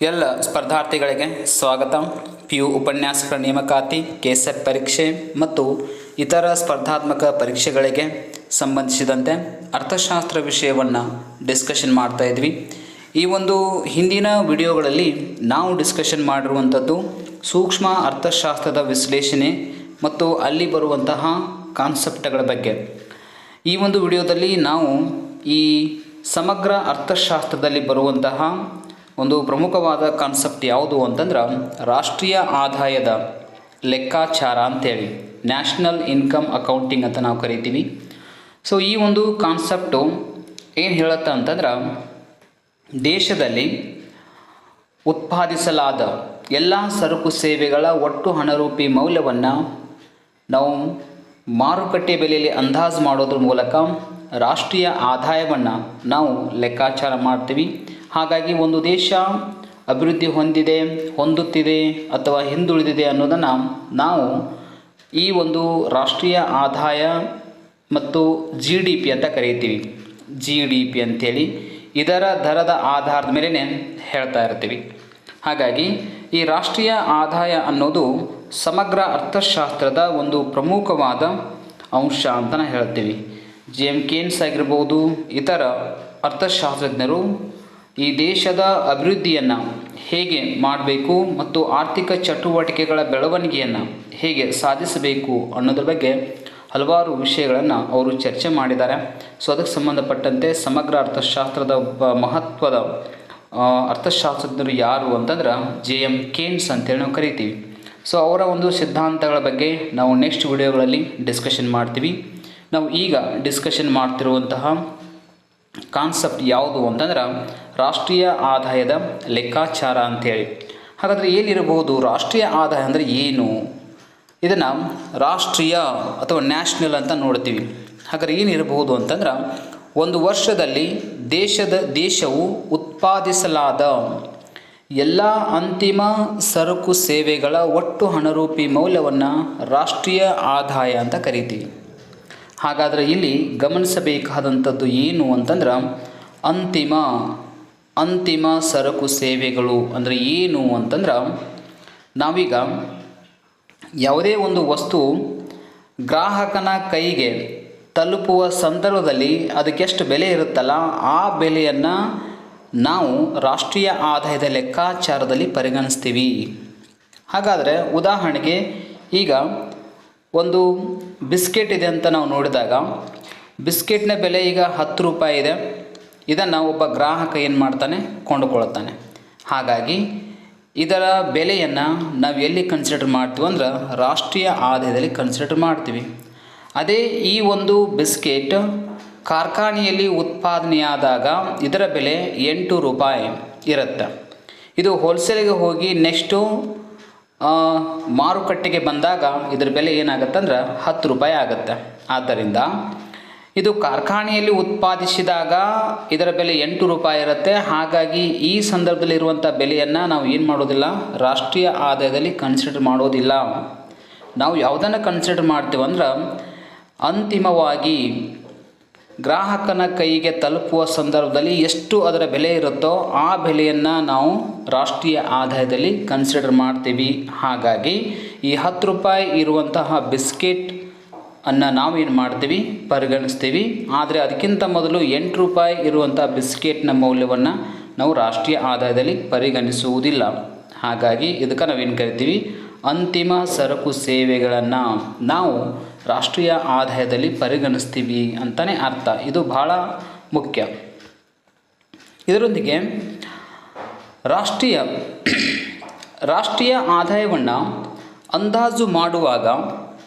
ಎಲ್ಲ ಸ್ಪರ್ಧಾರ್ಥಿಗಳಿಗೆ ಸ್ವಾಗತ. PU ಉಪನ್ಯಾಸಕರ ನೇಮಕಾತಿ, ಕೆಸೆಟ್ ಪರೀಕ್ಷೆ ಮತ್ತು ಇತರ ಸ್ಪರ್ಧಾತ್ಮಕ ಪರೀಕ್ಷೆಗಳಿಗೆ ಸಂಬಂಧಿಸಿದಂತೆ ಅರ್ಥಶಾಸ್ತ್ರ ವಿಷಯವನ್ನು ಡಿಸ್ಕಷನ್ ಮಾಡ್ತಾ ಇದ್ವಿ. ಈ ಒಂದು ಹಿಂದಿನ ವಿಡಿಯೋಗಳಲ್ಲಿ ನಾವು ಡಿಸ್ಕಷನ್ ಮಾಡಿರುವಂಥದ್ದು ಸೂಕ್ಷ್ಮ ಅರ್ಥಶಾಸ್ತ್ರದ ವಿಶ್ಲೇಷಣೆ ಮತ್ತು ಅಲ್ಲಿ ಬರುವಂತಹ ಕಾನ್ಸೆಪ್ಟ್ಗಳ ಬಗ್ಗೆ. ಈ ಒಂದು ವಿಡಿಯೋದಲ್ಲಿ ನಾವು ಈ ಸಮಗ್ರ ಅರ್ಥಶಾಸ್ತ್ರದಲ್ಲಿ ಬರುವಂತಹ ಒಂದು ಪ್ರಮುಖವಾದ ಕಾನ್ಸೆಪ್ಟ್ ಯಾವುದು ಅಂತಂದ್ರೆ ರಾಷ್ಟ್ರೀಯ ಆದಾಯದ ಲೆಕ್ಕಾಚಾರ ಅಂತೇಳಿ, ನ್ಯಾಷನಲ್ ಇನ್ಕಮ್ ಅಕೌಂಟಿಂಗ್ ಅಂತ ನಾವು ಕರಿತೀವಿ. ಸೊ ಈ ಒಂದು ಕಾನ್ಸೆಪ್ಟು ಏನು ಹೇಳುತ್ತೆ ಅಂತಂದ್ರೆ, ದೇಶದಲ್ಲಿ ಉತ್ಪಾದಿಸಲಾದ ಎಲ್ಲ ಸರಕು ಸೇವೆಗಳ ಒಟ್ಟು ಹಣರೂಪಿ ಮೌಲ್ಯವನ್ನು ನಾವು ಮಾರುಕಟ್ಟೆ ಬೆಲೆಯಲ್ಲಿ ಅಂದಾಜು ಮಾಡೋದ್ರ ಮೂಲಕ ರಾಷ್ಟ್ರೀಯ ಆದಾಯವನ್ನು ನಾವು ಲೆಕ್ಕಾಚಾರ ಮಾಡ್ತೀವಿ. ಹಾಗಾಗಿ ಒಂದು ದೇಶ ಅಭಿವೃದ್ಧಿ ಹೊಂದುತ್ತಿದೆ ಅಥವಾ ಹಿಂದುಳಿದಿದೆ ಅನ್ನೋದನ್ನು ನಾವು ಈ ಒಂದು ರಾಷ್ಟ್ರೀಯ ಆದಾಯ ಮತ್ತು GDP ಅಂತ ಕರೀತೀವಿ. GDP ಅಂಥೇಳಿ ಇದರ ದರದ ಆಧಾರದ ಮೇಲೆ ಹೇಳ್ತಾ ಇರ್ತೀವಿ. ಹಾಗಾಗಿ ಈ ರಾಷ್ಟ್ರೀಯ ಆದಾಯ ಅನ್ನೋದು ಸಮಗ್ರ ಅರ್ಥಶಾಸ್ತ್ರದ ಒಂದು ಪ್ರಮುಖವಾದ ಅಂಶ ಅಂತ ಹೇಳ್ತೀವಿ. JM ಕೇನ್ಸ್ ಆಗಿರ್ಬೋದು, ಇತರ ಅರ್ಥಶಾಸ್ತ್ರಜ್ಞರು ಈ ದೇಶದ ಅಭಿವೃದ್ಧಿಯನ್ನು ಹೇಗೆ ಮಾಡಬೇಕು ಮತ್ತು ಆರ್ಥಿಕ ಚಟುವಟಿಕೆಗಳ ಬೆಳವಣಿಗೆಯನ್ನು ಹೇಗೆ ಸಾಧಿಸಬೇಕು ಅನ್ನೋದ್ರ ಬಗ್ಗೆ ಹಲವಾರು ವಿಷಯಗಳನ್ನು ಅವರು ಚರ್ಚೆ ಮಾಡಿದ್ದಾರೆ. ಸೊ ಅದಕ್ಕೆ ಸಂಬಂಧಪಟ್ಟಂತೆ ಸಮಗ್ರ ಅರ್ಥಶಾಸ್ತ್ರದ ಮಹತ್ವದ ಅರ್ಥಶಾಸ್ತ್ರಜ್ಞರು ಯಾರು ಅಂತಂದ್ರೆ JM ಕೇನ್ಸ್ ಅಂತೇಳಿ ನಾವು ಕರಿತೀವಿ. ಸೊ ಅವರ ಒಂದು ಸಿದ್ಧಾಂತಗಳ ಬಗ್ಗೆ ನಾವು ನೆಕ್ಸ್ಟ್ ವಿಡಿಯೋಗಳಲ್ಲಿ ಡಿಸ್ಕಷನ್ ಮಾಡ್ತೀವಿ. ನಾವು ಈಗ ಡಿಸ್ಕಷನ್ ಮಾಡ್ತಿರುವಂತಹ ಕಾನ್ಸೆಪ್ಟ್ ಯಾವುದು ಅಂತಂದ್ರೆ ರಾಷ್ಟ್ರೀಯ ಆದಾಯದ ಲೆಕ್ಕಾಚಾರ ಅಂಥೇಳಿ. ಹಾಗಾದರೆ ಏನಿರಬಹುದು ರಾಷ್ಟ್ರೀಯ ಆದಾಯ ಅಂದರೆ ಏನು? ಇದನ್ನು ರಾಷ್ಟ್ರೀಯ ಅಥವಾ ನ್ಯಾಷನಲ್ ಅಂತ ನೋಡ್ತೀವಿ. ಹಾಗಾದರೆ ಏನಿರಬಹುದು ಅಂತಂದ್ರೆ, ಒಂದು ವರ್ಷದಲ್ಲಿ ದೇಶವು ಉತ್ಪಾದಿಸಲಾದ ಎಲ್ಲ ಅಂತಿಮ ಸರಕು ಸೇವೆಗಳ ಒಟ್ಟು ಹಣರೂಪಿ ಮೌಲ್ಯವನ್ನು ರಾಷ್ಟ್ರೀಯ ಆದಾಯ ಅಂತ ಕರಿತೀವಿ. ಹಾಗಾದರೆ ಇಲ್ಲಿ ಗಮನಿಸಬೇಕಾದಂಥದ್ದು ಏನು ಅಂತಂದ್ರೆ, ಅಂತಿಮ ಸರಕು ಸೇವೆಗಳು ಅಂದರೆ ಏನು ಅಂತಂದ್ರೆ, ನಾವೀಗ ಯಾವುದೇ ಒಂದು ವಸ್ತು ಗ್ರಾಹಕನ ಕೈಗೆ ತಲುಪುವ ಸಂದರ್ಭದಲ್ಲಿ ಅದಕ್ಕೆಷ್ಟು ಬೆಲೆ ಇರುತ್ತಲ್ಲ, ಆ ಬೆಲೆಯನ್ನು ನಾವು ರಾಷ್ಟ್ರೀಯ ಆದಾಯದ ಲೆಕ್ಕಾಚಾರದಲ್ಲಿ ಪರಿಗಣಿಸ್ತೀವಿ. ಹಾಗಾದರೆ ಉದಾಹರಣೆಗೆ ಈಗ ಒಂದು ಬಿಸ್ಕೆಟ್ ಇದೆ ಅಂತ ನಾವು ನೋಡಿದಾಗ, ಬಿಸ್ಕೆಟ್ನ ಬೆಲೆ ಈಗ 10 ರೂಪಾಯಿ ಇದೆ. ಇದನ್ನು ಒಬ್ಬ ಗ್ರಾಹಕ ಏನು ಮಾಡ್ತಾನೆ, ಕೊಂಡುಕೊಳ್ತಾನೆ. ಹಾಗಾಗಿ ಇದರ ಬೆಲೆಯನ್ನು ನಾವು ಎಲ್ಲಿ ಕನ್ಸಿಡರ್ ಮಾಡ್ತೀವಿ ಅಂದ್ರೆ ರಾಷ್ಟ್ರೀಯ ಆದಾಯದಲ್ಲಿ ಕನ್ಸಿಡರ್ ಮಾಡ್ತೀವಿ. ಅದೇ ಈ ಒಂದು ಬಿಸ್ಕೆಟ್ ಕಾರ್ಖಾನೆಯಲ್ಲಿ ಉತ್ಪಾದನೆಯಾದಾಗ ಇದರ ಬೆಲೆ 8 ರೂಪಾಯಿ ಇರುತ್ತೆ. ಇದು ಹೋಲ್ಸೇಲಿಗೆ ಹೋಗಿ ನೆಕ್ಸ್ಟು ಮಾರುಕಟ್ಟೆಗೆ ಬಂದಾಗ ಇದರ ಬೆಲೆ ಏನಾಗುತ್ತೆ ಅಂದ್ರೆ 10 ರೂಪಾಯಿ ಆಗುತ್ತೆ. ಆದ್ದರಿಂದ ಇದು ಕಾರ್ಖಾನೆಯಲ್ಲಿ ಉತ್ಪಾದಿಸಿದಾಗ ಇದರ ಬೆಲೆ 8 ರೂಪಾಯಿ ಇರುತ್ತೆ. ಹಾಗಾಗಿ ಈ ಸಂದರ್ಭದಲ್ಲಿ ಇರುವಂಥ ಬೆಲೆಯನ್ನು ನಾವು ಏನು ಮಾಡೋದಿಲ್ಲ, ರಾಷ್ಟ್ರೀಯ ಆದಾಯದಲ್ಲಿ ಕನ್ಸಿಡರ್ ಮಾಡೋದಿಲ್ಲ. ನಾವು ಯಾವುದನ್ನು ಕನ್ಸಿಡರ್ ಮಾಡ್ತೀವಿ ಅಂದ್ರೆ, ಅಂತಿಮವಾಗಿ ಗ್ರಾಹಕನ ಕೈಗೆ ತಲುಪುವ ಸಂದರ್ಭದಲ್ಲಿ ಎಷ್ಟು ಅದರ ಬೆಲೆ ಇರುತ್ತೋ ಆ ಬೆಲೆಯನ್ನು ನಾವು ರಾಷ್ಟ್ರೀಯ ಆದಾಯದಲ್ಲಿ ಕನ್ಸಿಡರ್ ಮಾಡ್ತೀವಿ. ಹಾಗಾಗಿ ಈ 10 ರೂಪಾಯಿ ಇರುವಂತಹ ಬಿಸ್ಕೆಟ್ ಅನ್ನು ನಾವೇನು ಮಾಡ್ತೀವಿ, ಪರಿಗಣಿಸ್ತೀವಿ. ಆದರೆ ಅದಕ್ಕಿಂತ ಮೊದಲು 8 ರೂಪಾಯಿ ಇರುವಂಥ ಬಿಸ್ಕೆಟ್ನ ಮೌಲ್ಯವನ್ನು ನಾವು ರಾಷ್ಟ್ರೀಯ ಆದಾಯದಲ್ಲಿ ಪರಿಗಣಿಸುವುದಿಲ್ಲ. ಹಾಗಾಗಿ ಇದಕ್ಕೆ ನಾವೇನು ಕರಿತೀವಿ, ಅಂತಿಮ ಸರಕು ಸೇವೆಗಳನ್ನು ನಾವು ರಾಷ್ಟ್ರೀಯ ಆದಾಯದಲ್ಲಿ ಪರಿಗಣಿಸ್ತೀವಿ ಅಂತಲೇ ಅರ್ಥ. ಇದು ಬಹಳ ಮುಖ್ಯ. ಇದರೊಂದಿಗೆ ರಾಷ್ಟ್ರೀಯ ಆದಾಯವನ್ನು ಅಂದಾಜು ಮಾಡುವಾಗ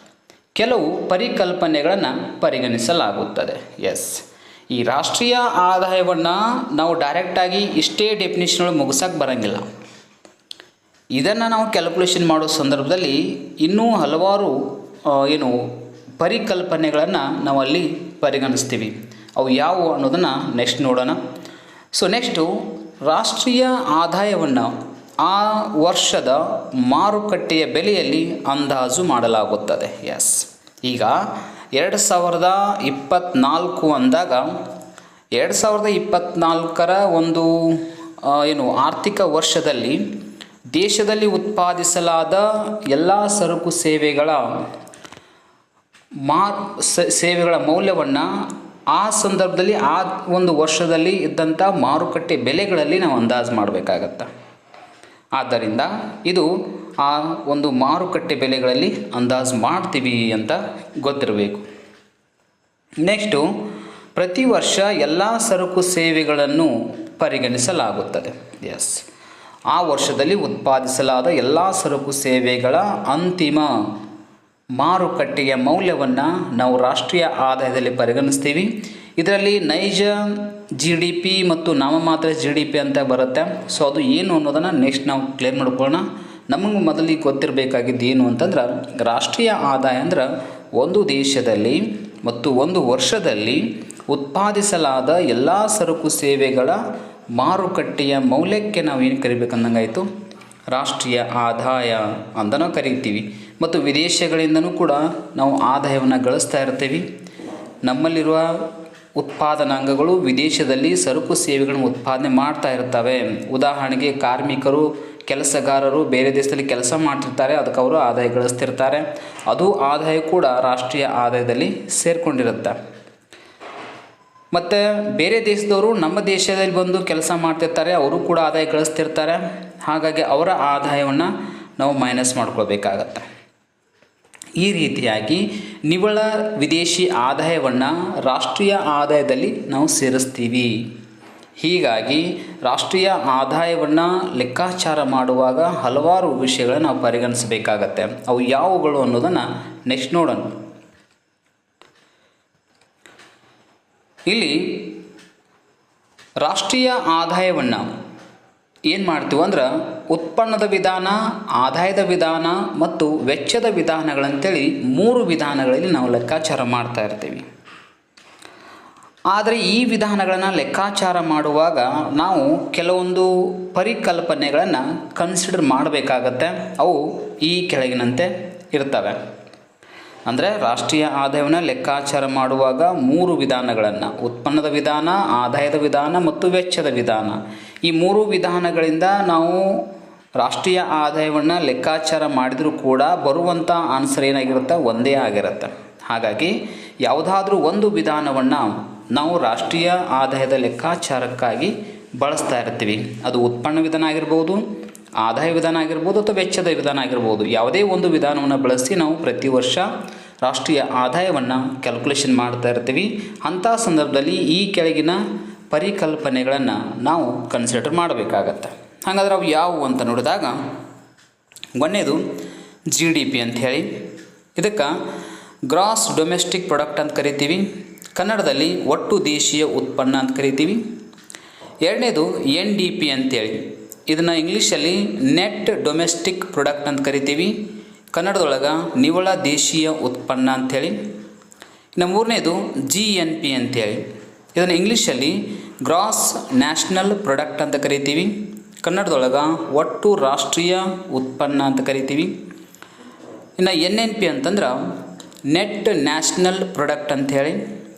ಕೆಲವು ಪರಿಕಲ್ಪನೆಗಳನ್ನು ಪರಿಗಣಿಸಲಾಗುತ್ತದೆ. ಈ ರಾಷ್ಟ್ರೀಯ ಆದಾಯವನ್ನು ನಾವು ಡೈರೆಕ್ಟಾಗಿ ಇಷ್ಟೇ ಡೆಫಿನಿಷನ್ ಒಳಗೆ ಮುಗಿಸೋಕ್ಕೆ ಬರೋಂಗಿಲ್ಲ. ಇದನ್ನು ನಾವು ಕ್ಯಾಲ್ಕುಲೇಷನ್ ಮಾಡೋ ಸಂದರ್ಭದಲ್ಲಿ ಇನ್ನೂ ಹಲವಾರು ಪರಿಕಲ್ಪನೆಗಳನ್ನು ನಾವು ಅಲ್ಲಿ ಪರಿಗಣಿಸ್ತೀವಿ. ಅವು ಯಾವುವು ಅನ್ನೋದನ್ನು ನೆಕ್ಸ್ಟ್ ನೋಡೋಣ. ಸೊ ನೆಕ್ಸ್ಟು ರಾಷ್ಟ್ರೀಯ ಆದಾಯವನ್ನು ಆ ವರ್ಷದ ಮಾರುಕಟ್ಟೆಯ ಬೆಲೆಯಲ್ಲಿ ಅಂದಾಜು ಮಾಡಲಾಗುತ್ತದೆ. ಈಗ 2024 ಅಂದಾಗ 2024ರ ಒಂದು ಆರ್ಥಿಕ ವರ್ಷದಲ್ಲಿ ದೇಶದಲ್ಲಿ ಉತ್ಪಾದಿಸಲಾದ ಎಲ್ಲ ಸರಕು ಸೇವೆಗಳ ಸೇವೆಗಳ ಮೌಲ್ಯವನ್ನು ಆ ಸಂದರ್ಭದಲ್ಲಿ ಆ ಒಂದು ವರ್ಷದಲ್ಲಿ ಇದ್ದಂಥ ಮಾರುಕಟ್ಟೆ ಬೆಲೆಗಳಲ್ಲಿ ನಾವು ಅಂದಾಜು ಮಾಡಬೇಕಾಗತ್ತೆ. ಆದ್ದರಿಂದ ಇದು ಆ ಒಂದು ಮಾರುಕಟ್ಟೆ ಬೆಲೆಗಳಲ್ಲಿ ಅಂದಾಜು ಮಾಡ್ತೀವಿ ಅಂತ ಗೊತ್ತಿರಬೇಕು. ನೆಕ್ಸ್ಟು, ಪ್ರತಿ ವರ್ಷ ಎಲ್ಲ ಸರಕು ಸೇವೆಗಳನ್ನು ಪರಿಗಣಿಸಲಾಗುತ್ತದೆ. ಎಸ್, ಆ ವರ್ಷದಲ್ಲಿ ಉತ್ಪಾದಿಸಲಾದ ಎಲ್ಲ ಸರಕು ಸೇವೆಗಳ ಅಂತಿಮ ಮಾರುಕಟ್ಟೆಯ ಮೌಲ್ಯವನ್ನು ನಾವು ರಾಷ್ಟ್ರೀಯ ಆದಾಯದಲ್ಲಿ ಪರಿಗಣಿಸ್ತೀವಿ. ಇದರಲ್ಲಿ ನೈಜ GDP ಮತ್ತು ನಾಮಮಾತ್ರ GDP ಅಂತ ಬರುತ್ತೆ. ಸೊ ಅದು ಏನು ಅನ್ನೋದನ್ನು ನೆಕ್ಸ್ಟ್ ನಾವು ಕ್ಲಿಯರ್ ಮಾಡ್ಕೊಳ್ಳೋಣ. ನಮಗೆ ಮೊದಲಿಗೆ ಗೊತ್ತಿರಬೇಕಾಗಿದ್ದು ಏನು ಅಂತಂದ್ರೆ, ರಾಷ್ಟ್ರೀಯ ಆದಾಯ ಅಂದ್ರೆ ಒಂದು ದೇಶದಲ್ಲಿ ಮತ್ತು ಒಂದು ವರ್ಷದಲ್ಲಿ ಉತ್ಪಾದಿಸಲಾದ ಎಲ್ಲ ಸರಕು ಸೇವೆಗಳ ಮಾರುಕಟ್ಟೆಯ ಮೌಲ್ಯಕ್ಕೆ ನಾವು ಏನು ಕರಿಬೇಕಂದಂಗಾಯಿತು, ರಾಷ್ಟ್ರೀಯ ಆದಾಯ ಅಂತ ನಾವು ಕರಿತೀವಿ. ಮತ್ತು ವಿದೇಶಗಳಿಂದನೂ ಕೂಡ ನಾವು ಆದಾಯವನ್ನು ಗಳಿಸ್ತಾ ಇರ್ತೀವಿ. ನಮ್ಮಲ್ಲಿರುವ ಉತ್ಪಾದನಾಂಗಗಳು ವಿದೇಶದಲ್ಲಿ ಸರಕು ಸೇವೆಗಳನ್ನು ಉತ್ಪಾದನೆ ಮಾಡ್ತಾ ಇರ್ತವೆ. ಉದಾಹರಣೆಗೆ ಕಾರ್ಮಿಕರು, ಕೆಲಸಗಾರರು ಬೇರೆ ದೇಶದಲ್ಲಿ ಕೆಲಸ ಮಾಡ್ತಿರ್ತಾರೆ, ಅದಕ್ಕೆ ಅವರು ಆದಾಯ ಗಳಿಸ್ತಿರ್ತಾರೆ. ಅದು ಆದಾಯ ಕೂಡ ರಾಷ್ಟ್ರೀಯ ಆದಾಯದಲ್ಲಿ ಸೇರಿಕೊಂಡಿರುತ್ತೆ. ಮತ್ತು ಬೇರೆ ದೇಶದವರು ನಮ್ಮ ದೇಶದಲ್ಲಿ ಬಂದು ಕೆಲಸ ಮಾಡ್ತಿರ್ತಾರೆ, ಅವರು ಕೂಡ ಆದಾಯ ಗಳಿಸ್ತಿರ್ತಾರೆ. ಹಾಗಾಗಿ ಅವರ ಆದಾಯವನ್ನು ನಾವು ಮೈನಸ್ ಮಾಡ್ಕೊಳ್ಬೇಕಾಗತ್ತೆ. ಈ ರೀತಿಯಾಗಿ ನಿವ್ವಳ ವಿದೇಶಿ ಆದಾಯವನ್ನು ರಾಷ್ಟ್ರೀಯ ಆದಾಯದಲ್ಲಿ ನಾವು ಸೇರಿಸ್ತೀವಿ. ಹೀಗಾಗಿ ರಾಷ್ಟ್ರೀಯ ಆದಾಯವನ್ನು ಲೆಕ್ಕಾಚಾರ ಮಾಡುವಾಗ ಹಲವಾರು ವಿಷಯಗಳನ್ನು ನಾವು ಪರಿಗಣಿಸಬೇಕಾಗತ್ತೆ. ಅವು ಯಾವುಗಳು ಅನ್ನೋದನ್ನು ನೆಕ್ಸ್ಟ್ ನೋಡೋಣ. ಇಲ್ಲಿ ರಾಷ್ಟ್ರೀಯ ಆದಾಯವನ್ನು ಏನು ಮಾಡ್ತೀವಿ ಅಂದ್ರೆ, ಉತ್ಪನ್ನದ ವಿಧಾನ, ಆದಾಯದ ವಿಧಾನ ಮತ್ತು ವೆಚ್ಚದ ವಿಧಾನಗಳಂತೇಳಿ 3 ವಿಧಾನಗಳಲ್ಲಿ ನಾವು ಲೆಕ್ಕಾಚಾರ ಮಾಡ್ತಾ ಇರ್ತೀವಿ. ಆದರೆ ಈ ವಿಧಾನಗಳನ್ನು ಲೆಕ್ಕಾಚಾರ ಮಾಡುವಾಗ ನಾವು ಕೆಲವೊಂದು ಪರಿಕಲ್ಪನೆಗಳನ್ನು ಕನ್ಸಿಡರ್ ಮಾಡಬೇಕಾಗತ್ತೆ. ಅವು ಈ ಕೆಳಗಿನಂತೆ ಇರ್ತವೆ. ಅಂದರೆ ರಾಷ್ಟ್ರೀಯ ಆದಾಯವನ್ನು ಲೆಕ್ಕಾಚಾರ ಮಾಡುವಾಗ 3 ವಿಧಾನಗಳನ್ನು, ಉತ್ಪನ್ನದ ವಿಧಾನ, ಆದಾಯದ ವಿಧಾನ ಮತ್ತು ವೆಚ್ಚದ ವಿಧಾನ, ಈ 3 ವಿಧಾನಗಳಿಂದ ನಾವು ರಾಷ್ಟ್ರೀಯ ಆದಾಯವನ್ನು ಲೆಕ್ಕಾಚಾರ ಮಾಡಿದರೂ ಕೂಡ ಬರುವಂಥ ಆನ್ಸರ್ ಏನಾಗಿರುತ್ತೆ, ಒಂದೇ ಆಗಿರುತ್ತೆ. ಹಾಗಾಗಿ ಯಾವುದಾದ್ರೂ ಒಂದು ವಿಧಾನವನ್ನು ನಾವು ರಾಷ್ಟ್ರೀಯ ಆದಾಯದ ಲೆಕ್ಕಾಚಾರಕ್ಕಾಗಿ ಬಳಸ್ತಾ ಇರ್ತೀವಿ. ಅದು ಉತ್ಪನ್ನ ವಿಧಾನ ಆಗಿರ್ಬೋದು, ಆದಾಯ ವಿಧಾನ ಆಗಿರ್ಬೋದು ಅಥವಾ ವೆಚ್ಚದ ವಿಧಾನ ಆಗಿರ್ಬೋದು. ಯಾವುದೇ ಒಂದು ವಿಧಾನವನ್ನು ಬಳಸಿ ನಾವು ಪ್ರತಿ ವರ್ಷ ರಾಷ್ಟ್ರೀಯ ಆದಾಯವನ್ನು ಕ್ಯಾಲ್ಕುಲೇಷನ್ ಮಾಡ್ತಾ ಇರ್ತೀವಿ. ಅಂಥ ಸಂದರ್ಭದಲ್ಲಿ ಈ ಕೆಳಗಿನ ಪರಿಕಲ್ಪನೆಗಳನ್ನು ನಾವು ಕನ್ಸಿಡರ್ ಮಾಡಬೇಕಾಗತ್ತೆ. ಹಾಗಾದ್ರೆ ಅವು ಯಾವುವು ಅಂತ ನೋಡಿದಾಗ, ಒಂದನೇದು GDP ಅಂಥೇಳಿ, ಇದಕ್ಕೆ ಗ್ರಾಸ್ ಡೊಮೆಸ್ಟಿಕ್ ಪ್ರಾಡಕ್ಟ್ ಅಂತ ಕರಿತೀವಿ. ಕನ್ನಡದಲ್ಲಿ ಒಟ್ಟು ದೇಶೀಯ ಉತ್ಪನ್ನ ಅಂತ ಕರಿತೀವಿ. ಎರಡನೇದು NDP ಅಂತೇಳಿ, ಇದನ್ನು ಇಂಗ್ಲೀಷಲ್ಲಿ ನೆಟ್ ಡೊಮೆಸ್ಟಿಕ್ ಪ್ರಾಡಕ್ಟ್ ಅಂತ ಕರಿತೀವಿ. ಕನ್ನಡದೊಳಗೆ ನಿವ್ವಳ ದೇಶೀಯ ಉತ್ಪನ್ನ ಅಂಥೇಳಿ. ಇನ್ನು ಮೂರನೇದು GNP ಅಂಥೇಳಿ, ಇದನ್ನು ಇಂಗ್ಲೀಷಲ್ಲಿ ಗ್ರಾಸ್ ನ್ಯಾಷನಲ್ ಪ್ರಾಡಕ್ಟ್ ಅಂತ ಕರಿತೀವಿ. ಕನ್ನಡದೊಳಗೆ ಒಟ್ಟು ರಾಷ್ಟ್ರೀಯ ಉತ್ಪನ್ನ ಅಂತ ಕರಿತೀವಿ. ಇನ್ನು NNP ಅಂತಂದ್ರೆ ನೆಟ್ ನ್ಯಾಷನಲ್ ಪ್ರಾಡಕ್ಟ್ ಅಂಥೇಳಿ,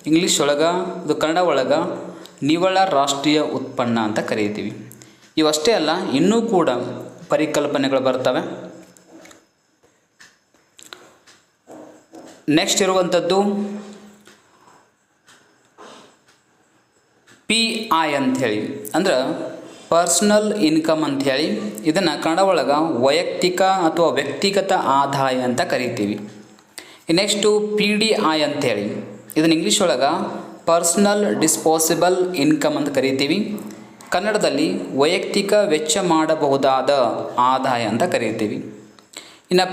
ಇಂಗ್ಲೀಷ್ ಒಳಗೆ ಇದು ಕನ್ನಡ ಒಳಗೆ ನಿವ್ವಳ ರಾಷ್ಟ್ರೀಯ ಉತ್ಪನ್ನ ಅಂತ ಕರಿತೀವಿ. ಇವಷ್ಟೇ ಅಲ್ಲ, ಇನ್ನೂ ಕೂಡ ಪರಿಕಲ್ಪನೆಗಳು ಬರ್ತವೆ. ನೆಕ್ಸ್ಟ್ ಇರುವಂಥದ್ದು PI ಅಂಥೇಳಿ, ಅಂದ್ರೆ ಪರ್ಸ್ನಲ್ ಇನ್ಕಮ್ ಅಂಥೇಳಿ. ಇದನ್ನು ಕನ್ನಡ ಒಳಗೆ ವೈಯಕ್ತಿಕ ಅಥವಾ ವ್ಯಕ್ತಿಗತ ಆದಾಯ ಅಂತ ಕರಿತೀವಿ. ನೆಕ್ಸ್ಟು PDI ಅಂಥೇಳಿ, ಇದನ್ನು ಇಂಗ್ಲೀಷ್ ಒಳಗೆ ಪರ್ಸ್ನಲ್ ಡಿಸ್ಪೋಸಿಬಲ್ ಇನ್ಕಮ್ ಅಂತ ಕರಿತೀವಿ. ಕನ್ನಡದಲ್ಲಿ ವೈಯಕ್ತಿಕ ವೆಚ್ಚ ಮಾಡಬಹುದಾದ ಆದಾಯ ಅಂತ ಕರಿತೀವಿ. ಇನ್ನು